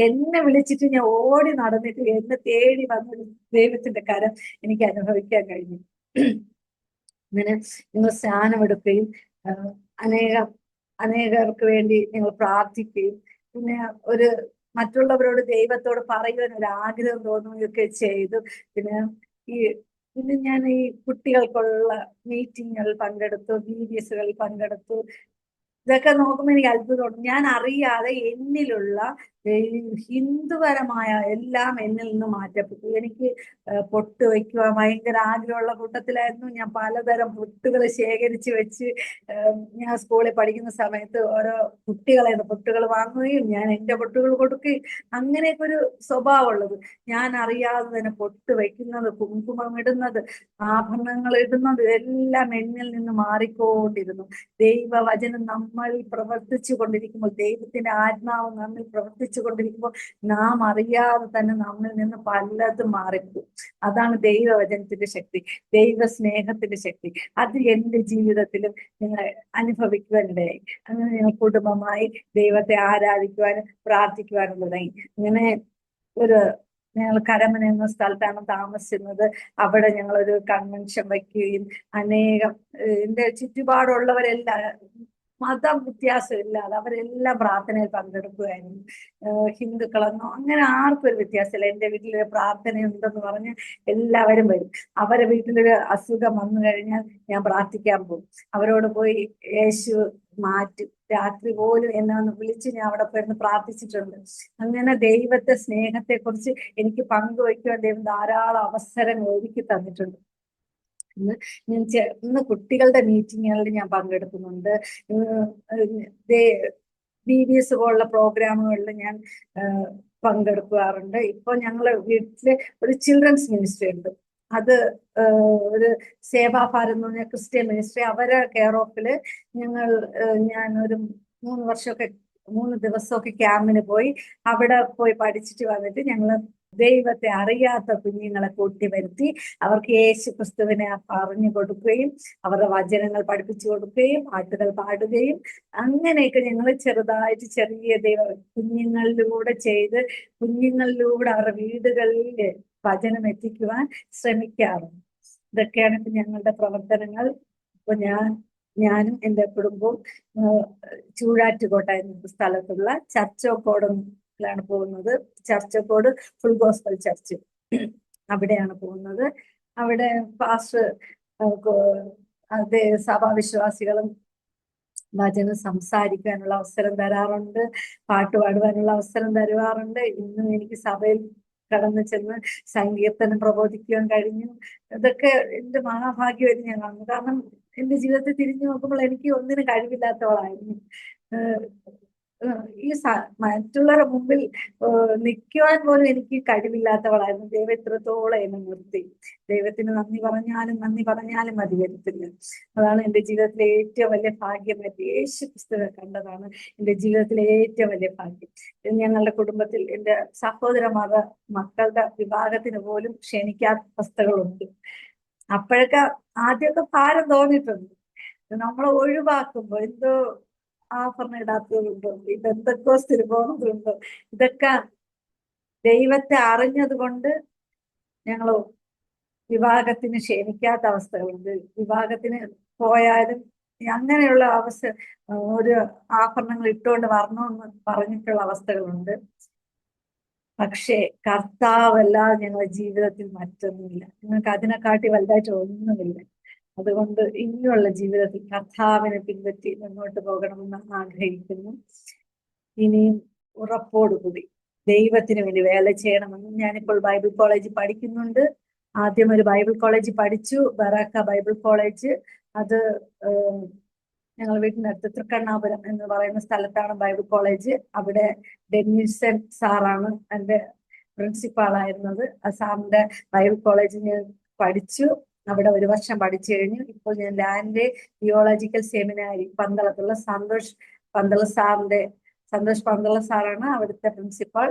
Speaker 2: എന്നെ വിളിച്ചിട്ട് ഞാൻ ഓടി നടന്നിട്ട് എന്നെ തേടി വന്ന ദൈവത്തിന്റെ കരം എനിക്ക് അനുഭവിക്കാൻ കഴിഞ്ഞു. അങ്ങനെ നിങ്ങൾ സ്നാനമെടുക്കുകയും അനേകം അനേകർക്ക് വേണ്ടി നിങ്ങൾ പ്രാർത്ഥിക്കുകയും പിന്നെ ഒരു മറ്റുള്ളവരോട് ദൈവത്തോട് പറയുവാൻ ഒരു ആഗ്രഹം തോന്നുകയൊക്കെ ചെയ്തു. പിന്നെ ഈ ഞാൻ ഈ കുട്ടികൾക്കുള്ള മീറ്റിങ്ങുകളിൽ പങ്കെടുത്തു, BBSകളിൽ പങ്കെടുത്തു. ഇതൊക്കെ നോക്കുമ്പോൾ എനിക്ക് അത്ഭുതമുണ്ട്. ഞാൻ അറിയാതെ എന്നിലുള്ള ഹിന്ദുപരമായ എല്ലാം എന്നിൽ നിന്ന് മാറ്റപ്പെട്ടു. എനിക്ക് പൊട്ട് വയ്ക്കുവാൻ ഭയങ്കര ആഗ്രഹമുള്ള കൂട്ടത്തിലായിരുന്നു. ഞാൻ പലതരം പൊട്ടുകൾ ശേഖരിച്ച് വെച്ച് ഞാൻ സ്കൂളിൽ പഠിക്കുന്ന സമയത്ത് ഓരോ കുട്ടികളെ പൊട്ടുകൾ വാങ്ങുകയും ഞാൻ എൻ്റെ പൊട്ടുകൾ കൊടുക്കുകയും അങ്ങനെയൊക്കെ ഒരു സ്വഭാവമുള്ളത്. ഞാൻ അറിയാതെ തന്നെ പൊട്ട് വയ്ക്കുന്നത്, കുങ്കുമം ഇടുന്നത്, ആഭരണങ്ങൾ ഇടുന്നത് എല്ലാം എന്നിൽ നിന്ന് മാറിക്കൊണ്ടിരുന്നു. ദൈവവചനം നമ്മളിൽ പ്രവർത്തിച്ചു കൊണ്ടിരിക്കുമ്പോൾ, ദൈവത്തിന്റെ ആത്മാവ് നമ്മിൽ പ്രവർത്തിച്ചു കൊണ്ടിരിക്കുമ്പോൾ നാം അറിയാതെ തന്നെ നമ്മിൽ നിന്ന് പലതും മാറിപ്പോകും. അതാണ് ദൈവവചനത്തിന്റെ ശക്തി, ദൈവ സ്നേഹത്തിന്റെ ശക്തി. അത് എന്റെ ജീവിതത്തിലും നിങ്ങൾ അനുഭവിക്കുവാനിടയായി. അങ്ങനെ ഞങ്ങൾ കുടുംബമായി ദൈവത്തെ ആരാധിക്കുവാനും പ്രാർത്ഥിക്കുവാനും തുടങ്ങി. അങ്ങനെ ഞങ്ങൾ കരമന എന്ന സ്ഥലത്താണ് താമസിക്കുന്നത്. അവിടെ ഞങ്ങളൊരു കൺവെൻഷൻ വയ്ക്കുകയും അനേകം എന്റെ ചുറ്റുപാടുള്ളവരെല്ലാം മതം വ്യത്യാസമില്ലാതെ അവരെല്ലാം പ്രാർത്ഥനയിൽ പങ്കെടുക്കുകയായിരുന്നു. ഹിന്ദുക്കളെന്നോ അങ്ങനെ ആർക്കും ഒരു വ്യത്യാസമില്ല. എൻ്റെ വീട്ടിലൊരു പ്രാർത്ഥനയുണ്ടെന്ന് പറഞ്ഞ് എല്ലാവരും വരും. അവരെ വീട്ടിലൊരു അസുഖം വന്നു കഴിഞ്ഞാൽ ഞാൻ പ്രാർത്ഥിക്കാൻ പോകും. അവരോട് പോയി യേശു മാറ്റും. രാത്രി പോലും എന്നെ ഒന്ന് വിളിച്ച് ഞാൻ അവിടെ പോയിരുന്ന് പ്രാർത്ഥിച്ചിട്ടുണ്ട്. അങ്ങനെ ദൈവത്തെ സ്നേഹത്തെ കുറിച്ച് എനിക്ക് പങ്കുവയ്ക്കുവാൻ ദൈവം ധാരാളം അവസരങ്ങൾ ഒരുക്കി തന്നിട്ടുണ്ട്. ഇന്ന് കുട്ടികളുടെ മീറ്റിങ്ങുകളിൽ ഞാൻ പങ്കെടുക്കുന്നുണ്ട്. BBS പോലുള്ള പ്രോഗ്രാമുകളിൽ ഞാൻ പങ്കെടുക്കാറുണ്ട്. ഇപ്പൊ ഞങ്ങളെ വീട്ടില് ഒരു ചിൽഡ്രൻസ് മിനിസ്ട്രി ഉണ്ട്. അത് ഒരു സേവാഭാരത് എന്ന് പറഞ്ഞ ക്രിസ്ത്യൻ മിനിസ്ട്രി, അവരെ കെയർ ഓഫില് ഞാൻ ഒരു 3 ദിവസമൊക്കെ ക്യാമ്പിന് പോയി അവിടെ പോയി പഠിച്ചിട്ട് വന്നിട്ട് ഞങ്ങൾ ദൈവത്തെ അറിയാത്ത കുഞ്ഞുങ്ങളെ കൂട്ടിവരുത്തി അവർക്ക് യേശു ക്രിസ്തുവിനെ പറഞ്ഞു കൊടുക്കുകയും അവരുടെ വചനങ്ങൾ പഠിപ്പിച്ചു കൊടുക്കുകയും പാട്ടുകൾ പാടുകയും അങ്ങനെയൊക്കെ ഞങ്ങൾ ചെറുതായിട്ട് ചെറിയ കുഞ്ഞുങ്ങളിലൂടെ ചെയ്ത് കുഞ്ഞുങ്ങളിലൂടെ അവരുടെ വീടുകളിൽ വചനം എത്തിക്കുവാൻ ശ്രമിക്കാറുണ്ട്. ഇതൊക്കെയാണ് ഇപ്പൊ ഞങ്ങളുടെ പ്രവർത്തനങ്ങൾ. ഇപ്പൊ ഞാനും എൻ്റെ കുടുംബവും ചൂഴാറ്റുകോട്ട എന്ന സ്ഥലത്തുള്ള ചർച്ച് ഓഫ് ഗോഡിലാണ് പോകുന്നത്. Church of God full gospel church, അവിടെയാണ് പോകുന്നത്. അവിടെ പാസ്റ്റർ സഭാവിശ്വാസികളും വചനം സംസാരിക്കാനുള്ള അവസരം തരാറുണ്ട്, പാട്ട് പാടുവാനുള്ള അവസരം തരുവാറുണ്ട്. ഇന്നും എനിക്ക് സഭയിൽ കടന്നു ചെന്ന് സങ്കീർത്തനം പ്രബോധിക്കുവാൻ കഴിഞ്ഞു. ഇതൊക്കെ എന്റെ മഹാഭാഗ്യമായിട്ട് ഞാൻ കാണുന്നു. കാരണം എന്റെ ജീവിതത്തിൽ തിരിഞ്ഞു നോക്കുമ്പോൾ എനിക്ക് ഒന്നിനും കഴിവില്ലാത്തവളായിരുന്നു. ഈ മറ്റുള്ളവരുടെ മുമ്പിൽ നിൽക്കുവാൻ പോലും എനിക്ക് കഴിവില്ലാത്തവളായിരുന്നു. ദൈവം ഇത്രത്തോളം എന്നെ നിർത്തി. ദൈവത്തിന് നന്ദി പറഞ്ഞാലും മതി വരത്തില്ല. അതാണ് എൻ്റെ ജീവിതത്തിലെ ഏറ്റവും വലിയ ഭാഗ്യമായിട്ട് യേശു ക്രിസ്തുവിനെ കണ്ടതാണ് എൻ്റെ ജീവിതത്തിലെ ഏറ്റവും വലിയ ഭാഗ്യം. ഞങ്ങളുടെ കുടുംബത്തിൽ എൻ്റെ സഹോദര മക്കളുടെ വിവാഹത്തിന് പോലും ക്ഷണിക്കാത്ത അവസ്ഥകളുണ്ട്. അപ്പോഴൊക്കെ ആദ്യമൊക്കെ ഭാരം തോന്നിയിട്ടുണ്ട്. നമ്മളെ ഒഴിവാക്കുമ്പോ എന്തോ ആഭരണം ഇടാത്തതുണ്ടോ, ഈ ബന്ധക്കോസ്തിന് പോകുന്നതുണ്ടോ, ഇതൊക്കെ ദൈവത്തെ അറിഞ്ഞത് കൊണ്ട് ഞങ്ങൾ വിവാഹത്തിന് ക്ഷണിക്കാത്ത അവസ്ഥകളുണ്ട്. വിവാഹത്തിന് പോയാലും അങ്ങനെയുള്ള അവസ്ഥ, ഒരു ആഭരണങ്ങൾ ഇട്ടുകൊണ്ട് വരണമെന്ന് പറഞ്ഞിട്ടുള്ള അവസ്ഥകളുണ്ട്. പക്ഷേ കർത്താവല്ലാതെ ഞങ്ങളുടെ ജീവിതത്തിൽ മറ്റൊന്നുമില്ല. ഞങ്ങൾക്ക് അതിനെക്കാട്ടി വലുതായിട്ട് ഒന്നുമില്ല. അതുകൊണ്ട് ഇനിയുള്ള ജീവിതത്തിൽ കർത്താവിനെ പിൻപറ്റി മുന്നോട്ട് പോകണമെന്ന് ആഗ്രഹിക്കുന്നു. ഇനിയും ഉറപ്പോടുകൂടി ദൈവത്തിന് വേണ്ടി വേല ചെയ്യണമെന്ന്. ഞാനിപ്പോൾ ബൈബിൾ കോളേജിൽ പഠിക്കുന്നുണ്ട്. ആദ്യം ഒരു ബൈബിൾ കോളേജിൽ പഠിച്ചു, ബറാക്ക ബൈബിൾ കോളേജ്. അത് ഞങ്ങൾ വീട്ടിനടുത്ത് തൃക്കണ്ണാപുരം എന്ന് പറയുന്ന സ്ഥലത്താണ് ബൈബിൾ കോളേജ്. അവിടെ ഡെന്നിസൺ സാറാണ് എൻ്റെ പ്രിൻസിപ്പാളായിരുന്നത്. ആ സാറിന്റെ ബൈബിൾ കോളേജിൽ ഞാൻ പഠിച്ചു. അവിടെ ഒരു വർഷം പഠിച്ചു കഴിഞ്ഞു. ഇപ്പോൾ ഞാൻ ലാൻഡ് തിയോളജിക്കൽ സെമിനാരി പന്തളത്തുള്ള സന്തോഷ് പന്തള സാറാണ് അവിടുത്തെ പ്രിൻസിപ്പാൾ.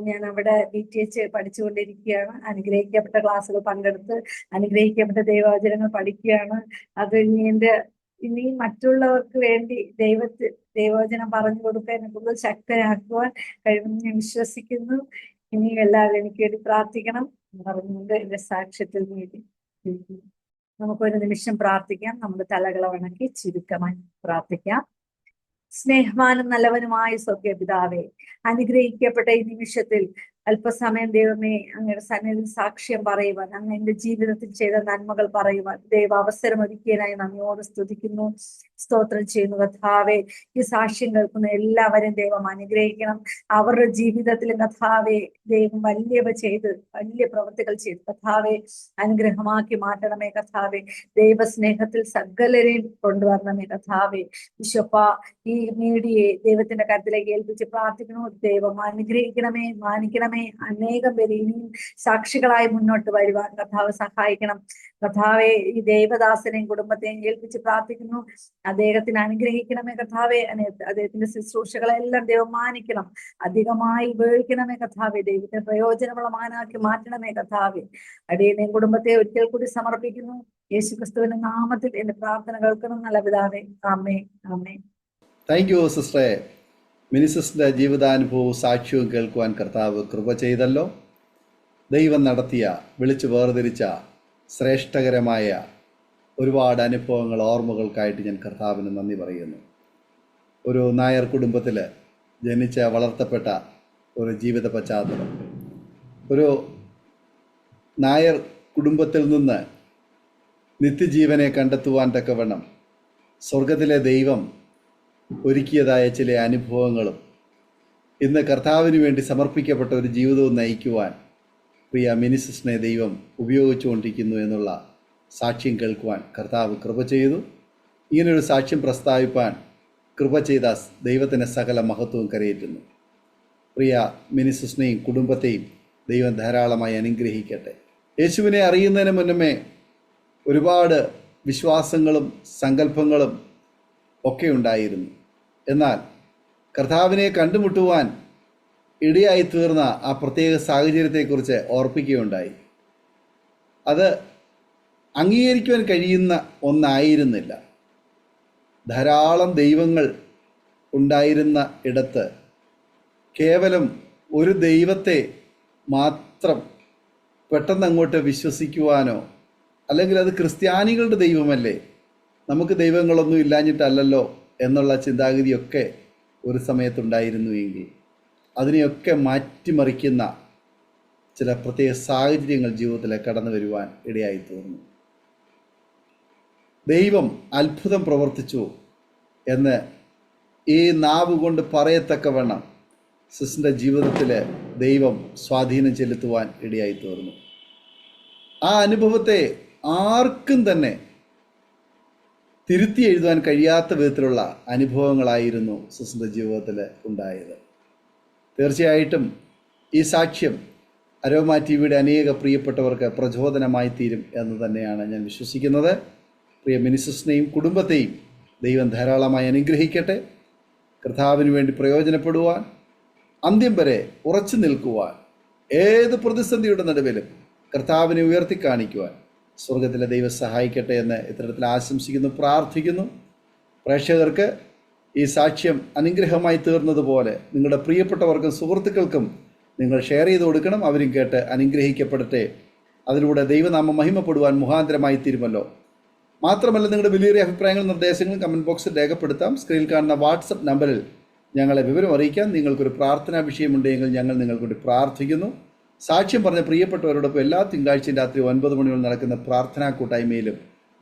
Speaker 2: ഞാൻ അവിടെ DTH പഠിച്ചുകൊണ്ടിരിക്കുകയാണ്. അനുഗ്രഹിക്കപ്പെട്ട ക്ലാസ്സുകൾ പങ്കെടുത്ത് അനുഗ്രഹിക്കപ്പെട്ട ദൈവവചനങ്ങൾ പഠിക്കുകയാണ്. അത് ഇനിയും മറ്റുള്ളവർക്ക് വേണ്ടി ദൈവവചനം പറഞ്ഞു കൊടുക്കാൻ എന്നെ കൂടുതൽ ശക്തരാക്കുവാൻ കഴിയുമെന്ന് ഞാൻ വിശ്വസിക്കുന്നു. ഇനിയും എല്ലാവരും എനിക്ക് വേണ്ടി പ്രാർത്ഥിക്കണം എന്ന് പറഞ്ഞുകൊണ്ട് എന്റെ സാക്ഷ്യത്തിൽ വേണ്ടി നമുക്കൊരു നിമിഷം പ്രാർത്ഥിക്കാം. നമ്മുടെ തലകളെ വണക്കി ചുരുക്കമായി പ്രാർത്ഥിക്കാം. സ്നേഹവാനും നല്ലവനുമായ സ്വർഗ്ഗീയ പിതാവേ, അനുഗ്രഹിക്കപ്പെട്ട ഈ നിമിഷത്തിൽ അല്പസമയം ദൈവമേ അങ്ങയുടെ സന്നിധിയിൽ സാക്ഷ്യം പറയുവാൻ, അങ്ങ് എന്റെ ജീവിതത്തിൽ ചെയ്ത നന്മകൾ പറയുവാൻ ദൈവ അവസരം ഒരുക്കിയതിനായി നന്ദിയോട് സ്തുതിക്കുന്നു, സ്തോത്രം ചെയ്യുന്നു. കർത്താവേ, ഈ സാക്ഷ്യം കേൾക്കുന്ന എല്ലാവരും ദൈവം അനുഗ്രഹിക്കണം. അവരുടെ ജീവിതത്തിലും കർത്താവേ ദൈവം വലിയ പ്രവൃത്തികൾ ചെയ്ത് കർത്താവെ അനുഗ്രഹമാക്കി മാറ്റണമേ. കർത്താവെ, ദൈവസ്നേഹത്തിൽ സകലരെയും കൊണ്ടുവരണമേ. കർത്താവെ, വിശ്വപ്പ ഈ മീഡിയയെ ദൈവത്തിന്റെ കരുത്തിലേക്ക് ഏൽപ്പിച്ച് പ്രാർത്ഥിക്കണോ. ദൈവം അനുഗ്രഹിക്കണമേ, മാനിക്കണമേ. അനേകം പേര് ഇനിയും സാക്ഷികളായി മുന്നോട്ട് വരുവാൻ കർത്താവ് സഹായിക്കണം. കർത്താവെ, ഈ ദേവദാസനെയും കുടുംബത്തെയും ഏൽപ്പിച്ച് പ്രാർത്ഥിക്കുന്നു. അദ്ദേഹത്തിന് അനുഗ്രഹിക്കണമേ. കർത്താവെ, അദ്ദേഹത്തിന്റെ ശുശ്രൂഷകളെല്ലാം ദൈവം മാനിക്കണം, അധികമായി ഉപയോഗിക്കണമേ. കർത്താവെ, ദൈവത്തെ പ്രയോജനമുള്ളമാനാക്കി മാറ്റണമേ. കർത്താവെ, അടിയനെയും കുടുംബത്തെ ഒരിക്കൽ കൂടി സമർപ്പിക്കുന്നു. യേശുക്രിസ്തുവിന്റെ നാമത്തിൽ എന്റെ പ്രാർത്ഥന കേൾക്കണം നല്ല പിതാവേ. ആമേൻ, ആമേൻ.
Speaker 1: താങ്ക് യു സിസ്റ്ററെ. മിനിസിസ്റ്ററിൻ്റെ ജീവിതാനുഭവവും സാക്ഷ്യവും കേൾക്കുവാൻ കർത്താവ് കൃപ ചെയ്തല്ലോ. ദൈവം നടത്തിയ, വിളിച്ചു വേർതിരിച്ച ശ്രേഷ്ഠകരമായ ഒരുപാട് അനുഭവങ്ങൾ, ഓർമ്മകൾക്കായിട്ട് ഞാൻ കർത്താവിന് നന്ദി പറയുന്നു. ഒരു നായർ കുടുംബത്തിൽ ജനിച്ച് വളർത്തപ്പെട്ട ഒരു ജീവിത പശ്ചാത്തലം, ഒരു നായർ കുടുംബത്തിൽ നിന്ന് നിത്യജീവനെ കണ്ടെത്തുവാൻ തക്കവണ്ണം സ്വർഗത്തിലെ ദൈവം ഒരുക്കിയതായ ചില അനുഭവങ്ങളും ഇന്ന് കർത്താവിന് വേണ്ടി സമർപ്പിക്കപ്പെട്ട ഒരു ജീവിതവും നയിക്കുവാൻ പ്രിയ മിനിസിസ്റ്ററിനെ ദൈവം ഉപയോഗിച്ചുകൊണ്ടിരിക്കുന്നു എന്നുള്ള സാക്ഷ്യം കേൾക്കുവാൻ കർത്താവ് കൃപ ചെയ്തു. ഇങ്ങനൊരു സാക്ഷ്യം പ്രസ്താവിപ്പാൻ കൃപ ചെയ്ത ദൈവത്തിൻ്റെ സകല മഹത്വവും കരയേറ്റുന്നു. പ്രിയ മിനിസിസ്റ്ററിനെയും കുടുംബത്തെയും ദൈവം ധാരാളമായി അനുഗ്രഹിക്കട്ടെ. യേശുവിനെ അറിയുന്നതിന് മുന്നമേ ഒരുപാട് വിശ്വാസങ്ങളും സങ്കല്പങ്ങളും ഒക്കെ ഉണ്ടായിരുന്നു. എന്നാൽ കർത്താവിനെ കണ്ടുമുട്ടുവാൻ ഇടയായി തീർന്ന ആ പ്രത്യേക സാഹചര്യത്തെക്കുറിച്ച് ഓർപ്പിക്കുകയുണ്ടായി. അത് അംഗീകരിക്കുവാൻ കഴിയുന്ന ഒന്നായിരുന്നില്ല. ധാരാളം ദൈവങ്ങൾ ഉണ്ടായിരുന്ന ഇടത്ത് കേവലം ഒരു ദൈവത്തെ മാത്രം പെട്ടെന്ന് അങ്ങോട്ട് വിശ്വസിക്കുവാനോ, അല്ലെങ്കിൽ അത് ക്രിസ്ത്യാനികളുടെ ദൈവമല്ലേ, നമുക്ക് ദൈവങ്ങളൊന്നും ഇല്ലാഞ്ഞിട്ടല്ലല്ലോ എന്നുള്ള ചിന്താഗതിയൊക്കെ ഒരു സമയത്തുണ്ടായിരുന്നു എങ്കിൽ അതിനെയൊക്കെ മാറ്റിമറിക്കുന്ന ചില പ്രത്യേക സാഹചര്യങ്ങൾ ജീവിതത്തിൽ കടന്നു വരുവാൻ ഇടയായി തീർന്നു. ദൈവം അത്ഭുതം പ്രവർത്തിച്ചു എന്ന് ഈ നാവ് കൊണ്ട് പറയത്തക്കവണ്ണം സിസ്റ്ററിൻ്റെ ജീവിതത്തിൽ ദൈവം സ്വാധീനം ചെലുത്തുവാൻ ഇടയായി തീർന്നു. ആ അനുഭവത്തെ ആർക്കും തന്നെ തിരുത്തി എഴുതുവാൻ കഴിയാത്ത വിധത്തിലുള്ള അനുഭവങ്ങളായിരുന്നു സിസ്റ്ററിൻ്റെ ജീവിതത്തിൽ ഉണ്ടായത്. തീർച്ചയായിട്ടും ഈ സാക്ഷ്യം അരോമ TVയുടെ അനേക പ്രിയപ്പെട്ടവർക്ക് പ്രചോദനമായി തീരും എന്ന് തന്നെയാണ് ഞാൻ വിശ്വസിക്കുന്നത്. പ്രിയ മിനിസിസ്റ്ററിനെയും കുടുംബത്തെയും ദൈവം ധാരാളമായി അനുഗ്രഹിക്കട്ടെ. കർത്താവിന് വേണ്ടി പ്രയോജനപ്പെടുവാൻ, അന്ത്യം വരെ ഉറച്ചു നിൽക്കുവാൻ, ഏത് പ്രതിസന്ധിയുടെ നടുവിലും കർത്താവിനെ ഉയർത്തി കാണിക്കുവാൻ സ്വർഗത്തിലെ ദൈവം സഹായിക്കട്ടെ എന്ന് ഇത്തരത്തിൽ ആശംസിക്കുന്നു, പ്രാർത്ഥിക്കുന്നു. പ്രേക്ഷകർക്ക് ഈ സാക്ഷ്യം അനുഗ്രഹമായി തീർന്നതുപോലെ നിങ്ങളുടെ പ്രിയപ്പെട്ടവർക്കും സുഹൃത്തുക്കൾക്കും നിങ്ങൾ ഷെയർ ചെയ്ത് കൊടുക്കണം. അവരും കേട്ട് അനുഗ്രഹിക്കപ്പെടട്ടെ അതിലൂടെ ദൈവനാമം മഹിമപ്പെടുവാൻ മുഖാന്തരമായി തീരുമല്ലോ. മാത്രമല്ല, നിങ്ങളുടെ വിലയേറിയ അഭിപ്രായങ്ങളും നിർദ്ദേശങ്ങളും കമൻറ്റ് ബോക്സിൽ രേഖപ്പെടുത്താം. സ്ക്രീനിൽ കാണുന്ന വാട്സപ്പ് നമ്പറിൽ ഞങ്ങളെ വിവരം അറിയിക്കാം. നിങ്ങൾക്കൊരു പ്രാർത്ഥനാ വിഷയമുണ്ടെങ്കിൽ ഞങ്ങൾ നിങ്ങൾക്ക് വേണ്ടി പ്രാർത്ഥിക്കുന്നു. സാക്ഷ്യം പറഞ്ഞ പ്രിയപ്പെട്ടവരോടൊപ്പം എല്ലാ തിങ്കളാഴ്ചയും രാത്രി 9 മണിയോട് നടക്കുന്ന പ്രാർത്ഥനാ കൂട്ടായ്മയിലും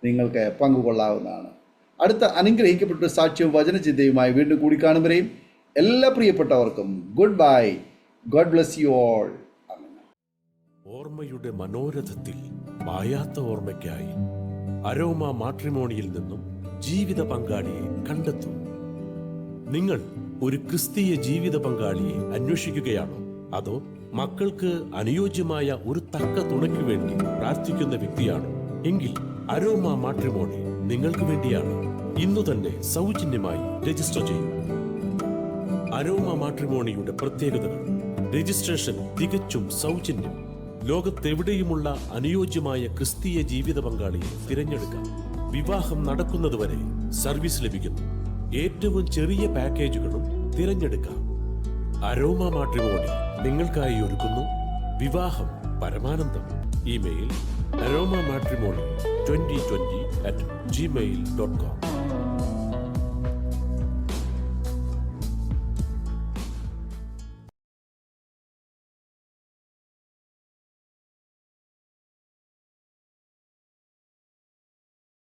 Speaker 1: നിങ്ങൾക്ക് പങ്കുകൊള്ളാവുന്നതാണ്. അടുത്ത അനുഗ്രഹിക്കപ്പെട്ട സാക്ഷ്യവും വചനചിന്തയുമായി വീണ്ടും കൂടിക്കാണും എല്ലാ പ്രിയപ്പെട്ടവർക്കും good bye. God bless you all.
Speaker 3: ഓർമ്മയുടെ മനോരഥത്തിൽ മായാത്ത ഓർമ്മയ്ക്കായി അരോമ മാട്രിമോണിയിൽ നിന്നും ജീവിത പങ്കാളിയെ കണ്ടെത്തൂ. നിങ്ങൾ ഒരു ക്രിസ്തീയ ജീവിത പങ്കാളിയെ അന്വേഷിക്കുകയാണോ? അതോ മക്കൾക്ക് അനുയോജ്യമായ ഒരു തക്ക തുണയ്ക്ക് വേണ്ടി പ്രാർത്ഥിക്കുന്ന വ്യക്തിയാണോ? എങ്കിൽ അരോമ മാട്രിമോണി നിങ്ങൾക്ക് വേണ്ടിയാണ്. ഇന്നു തന്നെ സൗജന്യമായി രജിസ്റ്റർ ചെയ്യൂ. അരോമ മാട്രിമോണിയുടെ പ്രത്യേകതകൾ: രജിസ്ട്രേഷൻ തികച്ചും സൗജന്യം. ലോകത്തെവിടെയുമുള്ള അനുയോജ്യമായ ക്രിസ്തീയ ജീവിത പങ്കാളിയെ തിരഞ്ഞെടുക്കാം. വിവാഹം നടക്കുന്നതുവരെ സർവീസ് ലഭിക്കുന്നു. ഏറ്റവും ചെറിയ പാക്കേജുകളും തിരഞ്ഞെടുക്കാം. അരോമ മാട്രിമോണി നിങ്ങൾക്കായി ഒരുക്കുന്നു വിവാഹം പരമാനന്ദം. Email aroma matrimony2020@gmail.com.